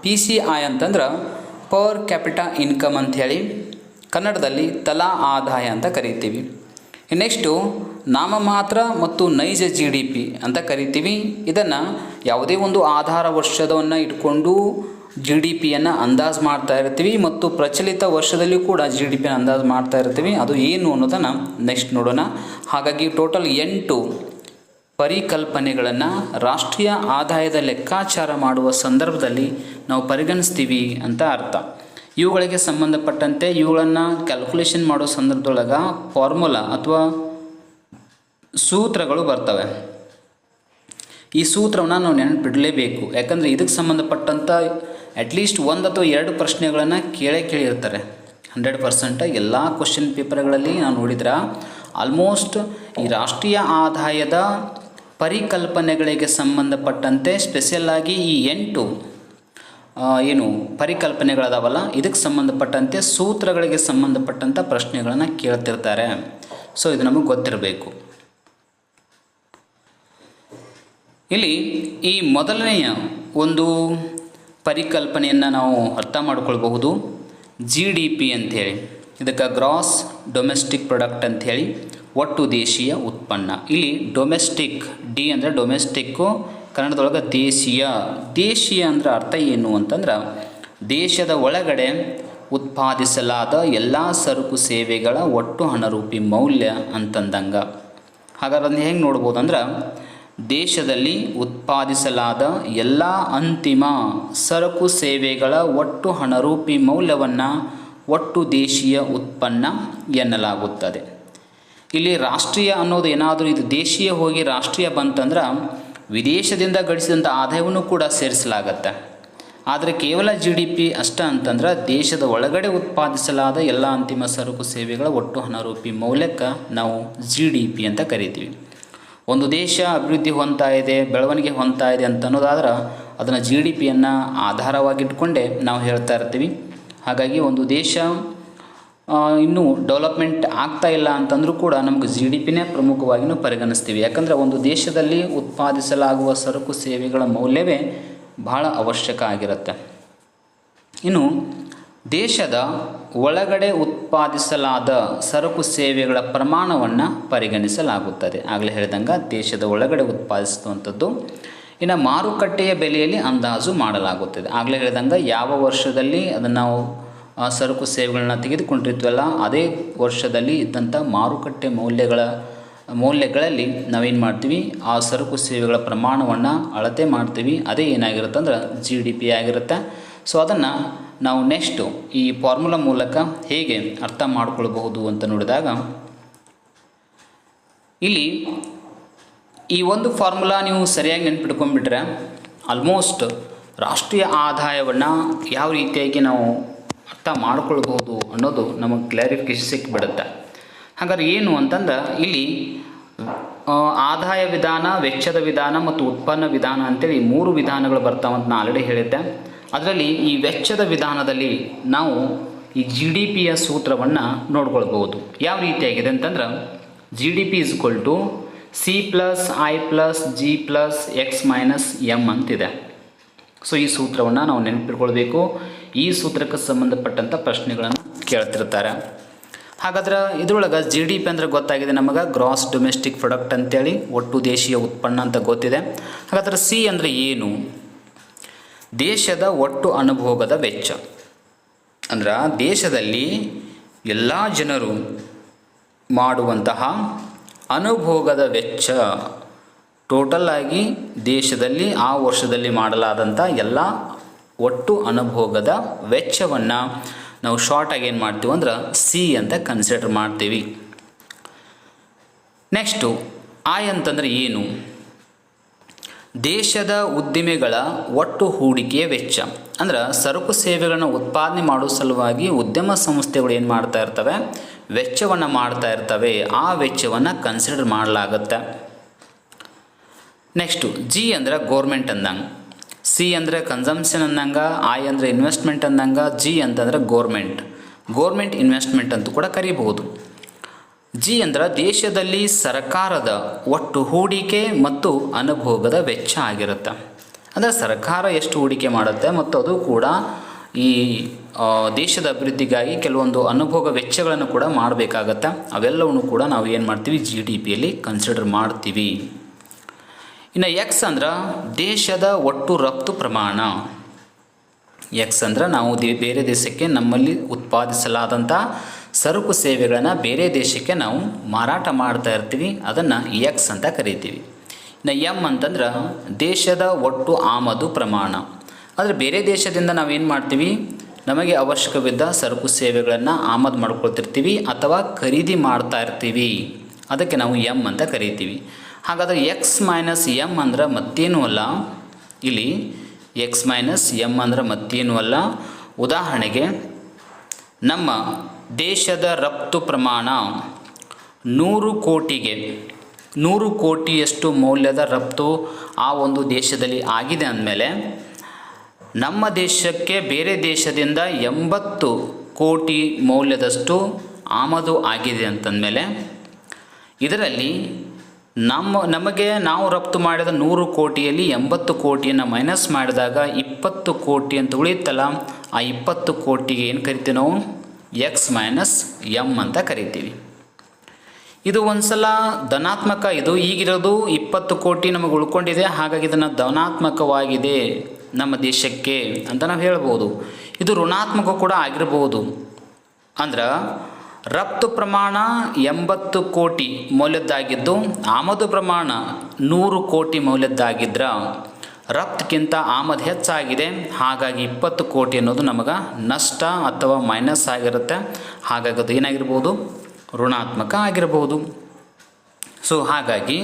PCI ಅಂತಂದ್ರೆ ಪರ್ ಕ್ಯಾಪಿಟಾ ಇನ್ಕಮ್ ಅಂಥೇಳಿ, ಕನ್ನಡದಲ್ಲಿ ತಲಾ ಆದಾಯ ಅಂತ ಕರಿತೀವಿ. ನೆಕ್ಸ್ಟು ನಾಮಮಾತ್ರ ಮತ್ತು ನೈಜ GDP ಅಂತ ಕರಿತೀವಿ. ಇದನ್ನು ಯಾವುದೇ ಒಂದು ಆಧಾರ ವರ್ಷದವನ್ನು ಇಟ್ಕೊಂಡು GDPಯನ್ನು ಅಂದಾಜು ಮಾಡ್ತಾ ಇರ್ತೀವಿ ಮತ್ತು ಪ್ರಚಲಿತ ವರ್ಷದಲ್ಲಿ ಕೂಡ GDPಯನ್ನು ಅಂದಾಜು ಮಾಡ್ತಾ ಇರ್ತೀವಿ. ಅದು ಏನು ಅನ್ನೋದನ್ನು ನೆಕ್ಸ್ಟ್ ನೋಡೋಣ. ಹಾಗಾಗಿ ಟೋಟಲ್ 8 ಪರಿಕಲ್ಪನೆಗಳನ್ನು ರಾಷ್ಟ್ರೀಯ ಆದಾಯದ ಲೆಕ್ಕಾಚಾರ ಮಾಡುವ ಸಂದರ್ಭದಲ್ಲಿ ನಾವು ಪರಿಗಣಿಸ್ತೀವಿ ಅಂತ ಅರ್ಥ. ಇವುಗಳಿಗೆ ಸಂಬಂಧಪಟ್ಟಂತೆ ಇವುಗಳನ್ನು ಕ್ಯಾಲ್ಕುಲೇಷನ್ ಮಾಡೋ ಸಂದರ್ಭದೊಳಗೆ ಫಾರ್ಮುಲಾ ಅಥವಾ ಸೂತ್ರಗಳು ಬರ್ತವೆ. ಈ ಸೂತ್ರವನ್ನು ನಾವು ನೆನಪಿಡಲೇಬೇಕು. ಯಾಕಂದರೆ ಇದಕ್ಕೆ ಸಂಬಂಧಪಟ್ಟಂಥ ಅಟ್ಲೀಸ್ಟ್ 1 ಅಥವಾ 2 ಪ್ರಶ್ನೆಗಳನ್ನು ಕೇಳಿರ್ತಾರೆ. 100% ಎಲ್ಲ ಕ್ವಶನ್ ಪೇಪರ್ಗಳಲ್ಲಿ ನಾವು ನೋಡಿದ್ರೆ ಆಲ್ಮೋಸ್ಟ್ ಈ ರಾಷ್ಟ್ರೀಯ ಆದಾಯದ ಪರಿಕಲ್ಪನೆಗಳಿಗೆ ಸಂಬಂಧಪಟ್ಟಂತೆ ಸ್ಪೆಷಲ್ಲಾಗಿ ಈ 8 ಏನು ಪರಿಕಲ್ಪನೆಗಳದಾವಲ್ಲ, ಇದಕ್ಕೆ ಸಂಬಂಧಪಟ್ಟಂತೆ ಸೂತ್ರಗಳಿಗೆ ಸಂಬಂಧಪಟ್ಟಂಥ ಪ್ರಶ್ನೆಗಳನ್ನು ಕೇಳ್ತಿರ್ತಾರೆ. ಸೊ ಇದು ನಮಗೆ ಗೊತ್ತಿರಬೇಕು. ಇಲ್ಲಿ ಈ ಮೊದಲನೆಯ ಒಂದು ಪರಿಕಲ್ಪನೆಯನ್ನು ನಾವು ಅರ್ಥ ಮಾಡ್ಕೊಳ್ಬಹುದು. GDP ಅಂಥೇಳಿ, ಇದಕ್ಕೆ ಗ್ರಾಸ್ ಡೊಮೆಸ್ಟಿಕ್ ಪ್ರಾಡಕ್ಟ್ ಅಂಥೇಳಿ, ಒಟ್ಟು ದೇಶೀಯ ಉತ್ಪನ್ನ. ಇಲ್ಲಿ ಡೊಮೆಸ್ಟಿಕ್, ಡಿ ಅಂದರೆ ಡೊಮೆಸ್ಟಿಕ್ಕು, ಕನ್ನಡದೊಳಗೆ ದೇಶೀಯ. ದೇಶೀಯ ಅಂದರೆ ಅರ್ಥ ಏನು ಅಂತಂದ್ರೆ ದೇಶದ ಒಳಗಡೆ ಉತ್ಪಾದಿಸಲಾದ ಎಲ್ಲ ಸರಕು ಸೇವೆಗಳ ಒಟ್ಟು ಹಣರೂಪಿ ಮೌಲ್ಯ ಅಂತಂದಂಗೆ. ಹಾಗಾದ್ರೆ ಅದನ್ನ ಹೆಂಗೆ ನೋಡ್ಬೋದು ಅಂದ್ರೆ ದೇಶದಲ್ಲಿ ಉತ್ಪಾದಿಸಲಾದ ಎಲ್ಲ ಅಂತಿಮ ಸರಕು ಸೇವೆಗಳ ಒಟ್ಟು ಹಣರೂಪಿ ಮೌಲ್ಯವನ್ನು ಒಟ್ಟು ದೇಶೀಯ ಉತ್ಪನ್ನ ಎನ್ನಲಾಗುತ್ತದೆ. ಇಲ್ಲಿ ರಾಷ್ಟ್ರೀಯ ಅನ್ನೋದು ಏನಾದರೂ ಇದು ದೇಶೀಯ ಹೋಗಿ ರಾಷ್ಟ್ರೀಯ ಬಂತಂದ್ರೆ ವಿದೇಶದಿಂದ ಗಳಿಸಿದಂಥ ಆದಾಯವನ್ನು ಕೂಡ ಸೇರಿಸಲಾಗತ್ತೆ. ಆದರೆ ಕೇವಲ GDP ಅಷ್ಟ ಅಂತಂದ್ರೆ ದೇಶದ ಒಳಗಡೆ ಉತ್ಪಾದಿಸಲಾದ ಎಲ್ಲ ಅಂತಿಮ ಸರಕು ಸೇವೆಗಳ ಒಟ್ಟು ಹಣರೂಪಿ ಮೌಲ್ಯಕ್ಕೆ ನಾವು GDP ಅಂತ ಕರಿತೀವಿ. ಒಂದು ದೇಶ ಅಭಿವೃದ್ಧಿ ಹೊಂದ್ತಾ ಇದೆ, ಬೆಳವಣಿಗೆ ಹೊಂದ್ತಾ ಇದೆ ಅಂತ ಅನ್ನೋದಾದ್ರೆ ಅದನ್ನು GDPಯನ್ನು ಆಧಾರವಾಗಿಟ್ಕೊಂಡೇ ನಾವು ಹೇಳ್ತಾ ಇರ್ತೀವಿ. ಹಾಗಾಗಿ ಒಂದು ದೇಶ ಇನ್ನೂ ಡೆವಲಪ್ಮೆಂಟ್ ಆಗ್ತಾ ಇಲ್ಲ ಅಂತಂದ್ರೂ ಕೂಡ ನಮಗೆ GDPನೇ ಪ್ರಮುಖವಾಗಿ ಪರಿಗಣಿಸ್ತೀವಿ. ಯಾಕಂದರೆ ಒಂದು ದೇಶದಲ್ಲಿ ಉತ್ಪಾದಿಸಲಾಗುವ ಸರಕು ಸೇವೆಗಳ ಮೌಲ್ಯವೇ ಬಹಳ ಅವಶ್ಯಕ ಆಗಿರುತ್ತೆ. ಇನ್ನು ದೇಶದ ಒಳಗಡೆ ಉತ್ಪಾದಿಸಲಾದ ಸರಕು ಸೇವೆಗಳ ಪ್ರಮಾಣವನ್ನು ಪರಿಗಣಿಸಲಾಗುತ್ತದೆ. ಆಗಲೇ ಹೇಳಿದಂಗೆ ದೇಶದ ಒಳಗಡೆ ಉತ್ಪಾದಿಸುವಂಥದ್ದು. ಇನ್ನು ಮಾರುಕಟ್ಟೆಯ ಬೆಲೆಯಲ್ಲಿ ಅಂದಾಜು ಮಾಡಲಾಗುತ್ತದೆ. ಆಗಲೇ ಹೇಳಿದಂಗೆ ಯಾವ ವರ್ಷದಲ್ಲಿ ಅದನ್ನು ನಾವು ಸರಕು ಸೇವೆಗಳನ್ನ ತೆಗೆದುಕೊಂಡಿರ್ತೀವಲ್ಲ ಅದೇ ವರ್ಷದಲ್ಲಿ ಇದ್ದಂಥ ಮಾರುಕಟ್ಟೆ ಮೌಲ್ಯಗಳಲ್ಲಿ ನಾವೇನು ಮಾಡ್ತೀವಿ, ಆ ಸರಕು ಸೇವೆಗಳ ಪ್ರಮಾಣವನ್ನು ಅಳತೆ ಮಾಡ್ತೀವಿ. ಅದೇ ಏನಾಗಿರುತ್ತೆ ಅಂದ್ರೆ GDP ಆಗಿರುತ್ತೆ. ಸೊ ಅದನ್ನು ನಾವು ನೆಕ್ಸ್ಟು ಈ ಫಾರ್ಮುಲಾ ಮೂಲಕ ಹೇಗೆ ಅರ್ಥ ಮಾಡಿಕೊಳ್ಬಹುದು ಅಂತ ನೋಡಿದಾಗ ಇಲ್ಲಿ ಈ ಒಂದು ಫಾರ್ಮುಲಾ ನೀವು ಸರಿಯಾಗಿ ನೆನ್ಪಿಟ್ಕೊಂಡ್ಬಿಟ್ರೆ ಆಲ್ಮೋಸ್ಟ್ ರಾಷ್ಟ್ರೀಯ ಆದಾಯವನ್ನು ಯಾವ ರೀತಿಯಾಗಿ ನಾವು ಅರ್ಥ ಮಾಡ್ಕೊಳ್ಬಹುದು ಅನ್ನೋದು ನಮಗೆ ಕ್ಲಾರಿಫಿಕೇಶನ್ ಸಿಕ್ಕಿಬಿಡುತ್ತೆ. ಹಾಗಾದ್ರೆ ಏನು ಅಂತಂದ್ರೆ ಇಲ್ಲಿ ಆದಾಯ ವಿಧಾನ, ವೆಚ್ಚದ ವಿಧಾನ ಮತ್ತು ಉತ್ಪನ್ನ ವಿಧಾನ ಅಂತೇಳಿ 3 ವಿಧಾನಗಳು ಬರ್ತಾವಂತ ನಾನು ಆಲ್ರೆಡಿ ಹೇಳಿದ್ದೆ. ಅದರಲ್ಲಿ ಈ ವೆಚ್ಚದ ವಿಧಾನದಲ್ಲಿ ನಾವು ಈ GDPಯ ಸೂತ್ರವನ್ನು ನೋಡ್ಕೊಳ್ಬಹುದು. ಯಾವ ರೀತಿಯಾಗಿದೆ ಅಂತಂದ್ರೆ GDP = C+I+G+X-M ಅಂತಿದೆ. ಸೊ ಈ ಸೂತ್ರವನ್ನು ನಾವು ನೆನಪಿಟ್ಕೊಳ್ಬೇಕು. ಈ ಸೂತ್ರಕ್ಕೆ ಸಂಬಂಧಪಟ್ಟಂಥ ಪ್ರಶ್ನೆಗಳನ್ನು ಕೇಳ್ತಿರ್ತಾರೆ. ಹಾಗಾದ್ರೆ ಇದರೊಳಗೆ GDP ಅಂದರೆ ಗೊತ್ತಾಗಿದೆ ನಮಗೆ, ಗ್ರಾಸ್ ಡೊಮೆಸ್ಟಿಕ್ ಪ್ರಾಡಕ್ಟ್ ಅಂತೇಳಿ, ಒಟ್ಟು ದೇಶೀಯ ಉತ್ಪನ್ನ ಅಂತ ಗೊತ್ತಿದೆ. ಹಾಗಾದ್ರೆ C ಅಂದರೆ ಏನು? ದೇಶದ ಒಟ್ಟು ಅನುಭೋಗದ ವೆಚ್ಚ. ಅಂದ್ರೆ ದೇಶದಲ್ಲಿ ಎಲ್ಲ ಜನರು ಮಾಡುವಂತಹ ಅನುಭೋಗದ ವೆಚ್ಚ, ಟೋಟಲ್ ಆಗಿ ದೇಶದಲ್ಲಿ ಆ ವರ್ಷದಲ್ಲಿ ಮಾಡಲಾದಂಥ ಎಲ್ಲ ಒಟ್ಟು ಅನುಭೋಗದ ವೆಚ್ಚವನ್ನು ನಾವು ಶಾರ್ಟಾಗಿ ಏನು ಮಾಡ್ತೀವಿ ಅಂದ್ರೆ C ಅಂತ ಕನ್ಸಿಡರ್ ಮಾಡ್ತೀವಿ. ನೆಕ್ಸ್ಟು I ಅಂತಂದರೆ ಏನು? ದೇಶದ ಉದ್ದಿಮೆಗಳ ಒಟ್ಟು ಹೂಡಿಕೆಯ ವೆಚ್ಚ. ಅಂದ್ರೆ ಸರಕು ಸೇವೆಗಳನ್ನು ಉತ್ಪಾದನೆ ಮಾಡೋ ಸಲುವಾಗಿ ಉದ್ಯಮ ಸಂಸ್ಥೆಗಳು ಏನು ಮಾಡ್ತಾ ಇರ್ತವೆ, ವೆಚ್ಚವನ್ನು ಮಾಡ್ತಾ ಇರ್ತವೆ. ಆ ವೆಚ್ಚವನ್ನು ಕನ್ಸಿಡರ್ ಮಾಡಲಾಗುತ್ತೆ. ನೆಕ್ಸ್ಟು G ಅಂದರೆ ಗೋರ್ಮೆಂಟ್ ಅಂದಂಗೆ, C ಅಂದರೆ ಕನ್ಸಂಪ್ಷನ್ ಅಂದಂಗೆ, I ಅಂದರೆ ಇನ್ವೆಸ್ಟ್ಮೆಂಟ್ ಅಂದಂಗೆ, G ಅಂತಂದರೆ ಗೋರ್ಮೆಂಟ್ ಇನ್ವೆಸ್ಟ್ಮೆಂಟ್ ಅಂತೂ ಕೂಡ ಕರೀಬಹುದು. G ಅಂದರೆ ದೇಶದಲ್ಲಿ ಸರ್ಕಾರದ ಒಟ್ಟು ಹೂಡಿಕೆ ಮತ್ತು ಅನುಭೋಗದ ವೆಚ್ಚ ಆಗಿರುತ್ತೆ. ಅಂದರೆ ಸರ್ಕಾರ ಎಷ್ಟು ಹೂಡಿಕೆ ಮಾಡುತ್ತೆ ಮತ್ತು ಅದು ಕೂಡ ಈ ದೇಶದ ಅಭಿವೃದ್ಧಿಗಾಗಿ ಕೆಲವೊಂದು ಅನುಭೋಗ ವೆಚ್ಚಗಳನ್ನು ಕೂಡ ಮಾಡಬೇಕಾಗತ್ತೆ. ಅವೆಲ್ಲವನ್ನು ಕೂಡ ನಾವು ಏನು ಮಾಡ್ತೀವಿ, GDPಯಲ್ಲಿ ಕನ್ಸಿಡರ್ ಮಾಡ್ತೀವಿ. ಇನ್ನು X ಅಂದ್ರೆ ದೇಶದ ಒಟ್ಟು ರಫ್ತು ಪ್ರಮಾಣ. X ಅಂದ್ರೆ ನಾವು ಬೇರೆ ದೇಶಕ್ಕೆ ನಮ್ಮಲ್ಲಿ ಉತ್ಪಾದಿಸಲಾದಂಥ ಸರಕು ಸೇವೆಗಳನ್ನು ಬೇರೆ ದೇಶಕ್ಕೆ ನಾವು ಮಾರಾಟ ಮಾಡ್ತಾ ಇರ್ತೀವಿ, ಅದನ್ನು X ಅಂತ ಕರಿತೀವಿ. ಇನ್ನು M ಅಂತಂದ್ರೆ ದೇಶದ ಒಟ್ಟು ಆಮದು ಪ್ರಮಾಣ. ಅಂದರೆ ಬೇರೆ ದೇಶದಿಂದ ನಾವೇನು ಮಾಡ್ತೀವಿ, ನಮಗೆ ಅವಶ್ಯಕವಿದ್ದ ಸರಕು ಸೇವೆಗಳನ್ನು ಆಮದು ಮಾಡ್ಕೊಳ್ತಿರ್ತೀವಿ ಅಥವಾ ಖರೀದಿ ಮಾಡ್ತಾ ಇರ್ತೀವಿ. ಅದಕ್ಕೆ ನಾವು ಎಮ್ ಅಂತ ಕರಿತೀವಿ. ಹಾಗಾದರೆ ಎಕ್ಸ್ ಮೈನಸ್ ಎಮ್ ಅಂದ್ರೆ ಮತ್ತೇನೂ ಅಲ್ಲ, ಇಲ್ಲಿ ಎಕ್ಸ್ ಮೈನಸ್ ಎಮ್ ಅಂದ್ರೆ ಮತ್ತೇನೂ ಅಲ್ಲ. ಉದಾಹರಣೆಗೆ ನಮ್ಮ ದೇಶದ ರಫ್ತು ಪ್ರಮಾಣ 100 ಕೋಟಿಯಷ್ಟು ಮೌಲ್ಯದ ರಫ್ತು ಆ ಒಂದು ದೇಶದಲ್ಲಿ ಆಗಿದೆ ಅಂದಮೇಲೆ ನಮ್ಮ ದೇಶಕ್ಕೆ ಬೇರೆ ದೇಶದಿಂದ 80 ಕೋಟಿ ಮೌಲ್ಯದಷ್ಟು ಆಮದು ಆಗಿದೆ ಅಂತಂದಮೇಲೆ ಇದರಲ್ಲಿ ನಮಗೆ ನಾವು ರಫ್ತು ಮಾಡಿದ 100 ಕೋಟಿಯಲ್ಲಿ 80 ಕೋಟಿಯನ್ನು ಮೈನಸ್ ಮಾಡಿದಾಗ 20 ಕೋಟಿ ಅಂತ ಉಳಿಯುತ್ತಲ್ಲ, ಆ 20 ಕೋಟಿಗೆ ಏನು ಕರಿತೀವಿ ನಾವು ಎಕ್ಸ್ ಮೈನಸ್ ಎಮ್ ಅಂತ ಕರಿತೀವಿ. ಇದು ಒಂದು ಸಲ ಧನಾತ್ಮಕ, ಇದು ಈಗಿರೋದು 20 ಕೋಟಿ ನಮಗೆ ಉಳ್ಕೊಂಡಿದೆ, ಹಾಗಾಗಿ ಇದನ್ನು ಧನಾತ್ಮಕವಾಗಿದೆ ನಮ್ಮ ದೇಶಕ್ಕೆ ಅಂತ ನಾವು ಹೇಳ್ಬೋದು. ಇದು ಋಣಾತ್ಮಕ ಕೂಡ ಆಗಿರ್ಬೋದು. ಅಂದ್ರೆ ರಫ್ತು ಪ್ರಮಾಣ 80 ಕೋಟಿ ಮೌಲ್ಯದ್ದಾಗಿದ್ದು ಆಮದು ಪ್ರಮಾಣ 100 ಕೋಟಿ ಮೌಲ್ಯದ್ದಾಗಿದ್ರೆ ರಫ್ತಿಗಿಂತ ಆಮದು ಹೆಚ್ಚಾಗಿದೆ, ಹಾಗಾಗಿ 20 ಕೋಟಿ ಅನ್ನೋದು ನಮಗೆ ನಷ್ಟ ಅಥವಾ ಮೈನಸ್ ಆಗಿರುತ್ತೆ. ಹಾಗಾಗಿ ಅದು ಏನಾಗಿರ್ಬೋದು, ಋಣಾತ್ಮಕ ಆಗಿರಬಹುದು. ಸೊ ಹಾಗಾಗಿ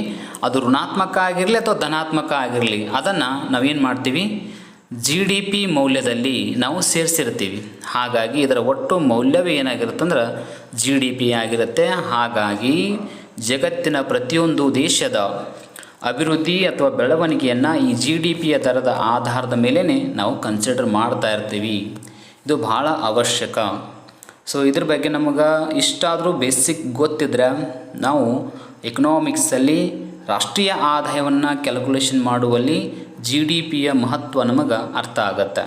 ಅದು ಋಣಾತ್ಮಕ ಆಗಿರಲಿ ಅಥವಾ ಧನಾತ್ಮಕ ಆಗಿರಲಿ, ಅದನ್ನು ನಾವೇನು ಮಾಡ್ತೀವಿ, GDP ಮೌಲ್ಯದಲ್ಲಿ ನಾವು ಸೇರಿಸಿರ್ತೀವಿ. ಹಾಗಾಗಿ ಇದರ ಒಟ್ಟು ಮೌಲ್ಯವೇ ಏನಾಗಿರುತ್ತೆ ಅಂದ್ರೆ GDP ಆಗಿರುತ್ತೆ. ಹಾಗಾಗಿ ಜಗತ್ತಿನ ಪ್ರತಿಯೊಂದು ದೇಶದ ಅಭಿವೃದ್ಧಿ ಅಥವಾ ಬೆಳವಣಿಗೆಯನ್ನು ಈ GDPಯ ದರದ ಆಧಾರದ ಮೇಲೇ ನಾವು ಕನ್ಸಿಡರ್ ಮಾಡ್ತಾ ಇರ್ತೀವಿ. ಇದು ಭಾಳ ಅವಶ್ಯಕ. ಸೊ ಇದ್ರ ಬಗ್ಗೆ ನಮಗೆ ಇಷ್ಟಾದರೂ ಬೇಸಿಕ್ ಗೊತ್ತಿದ್ರೆ ನಾವು ಎಕನಾಮಿಕ್ಸಲ್ಲಿ ರಾಷ್ಟ್ರೀಯ ಆದಾಯವನ್ನು ಕ್ಯಾಲ್ಕುಲೇಷನ್ ಮಾಡುವಲ್ಲಿ GDPಯ ಮಹತ್ವ ನಮಗೆ ಅರ್ಥ ಆಗತ್ತೆ.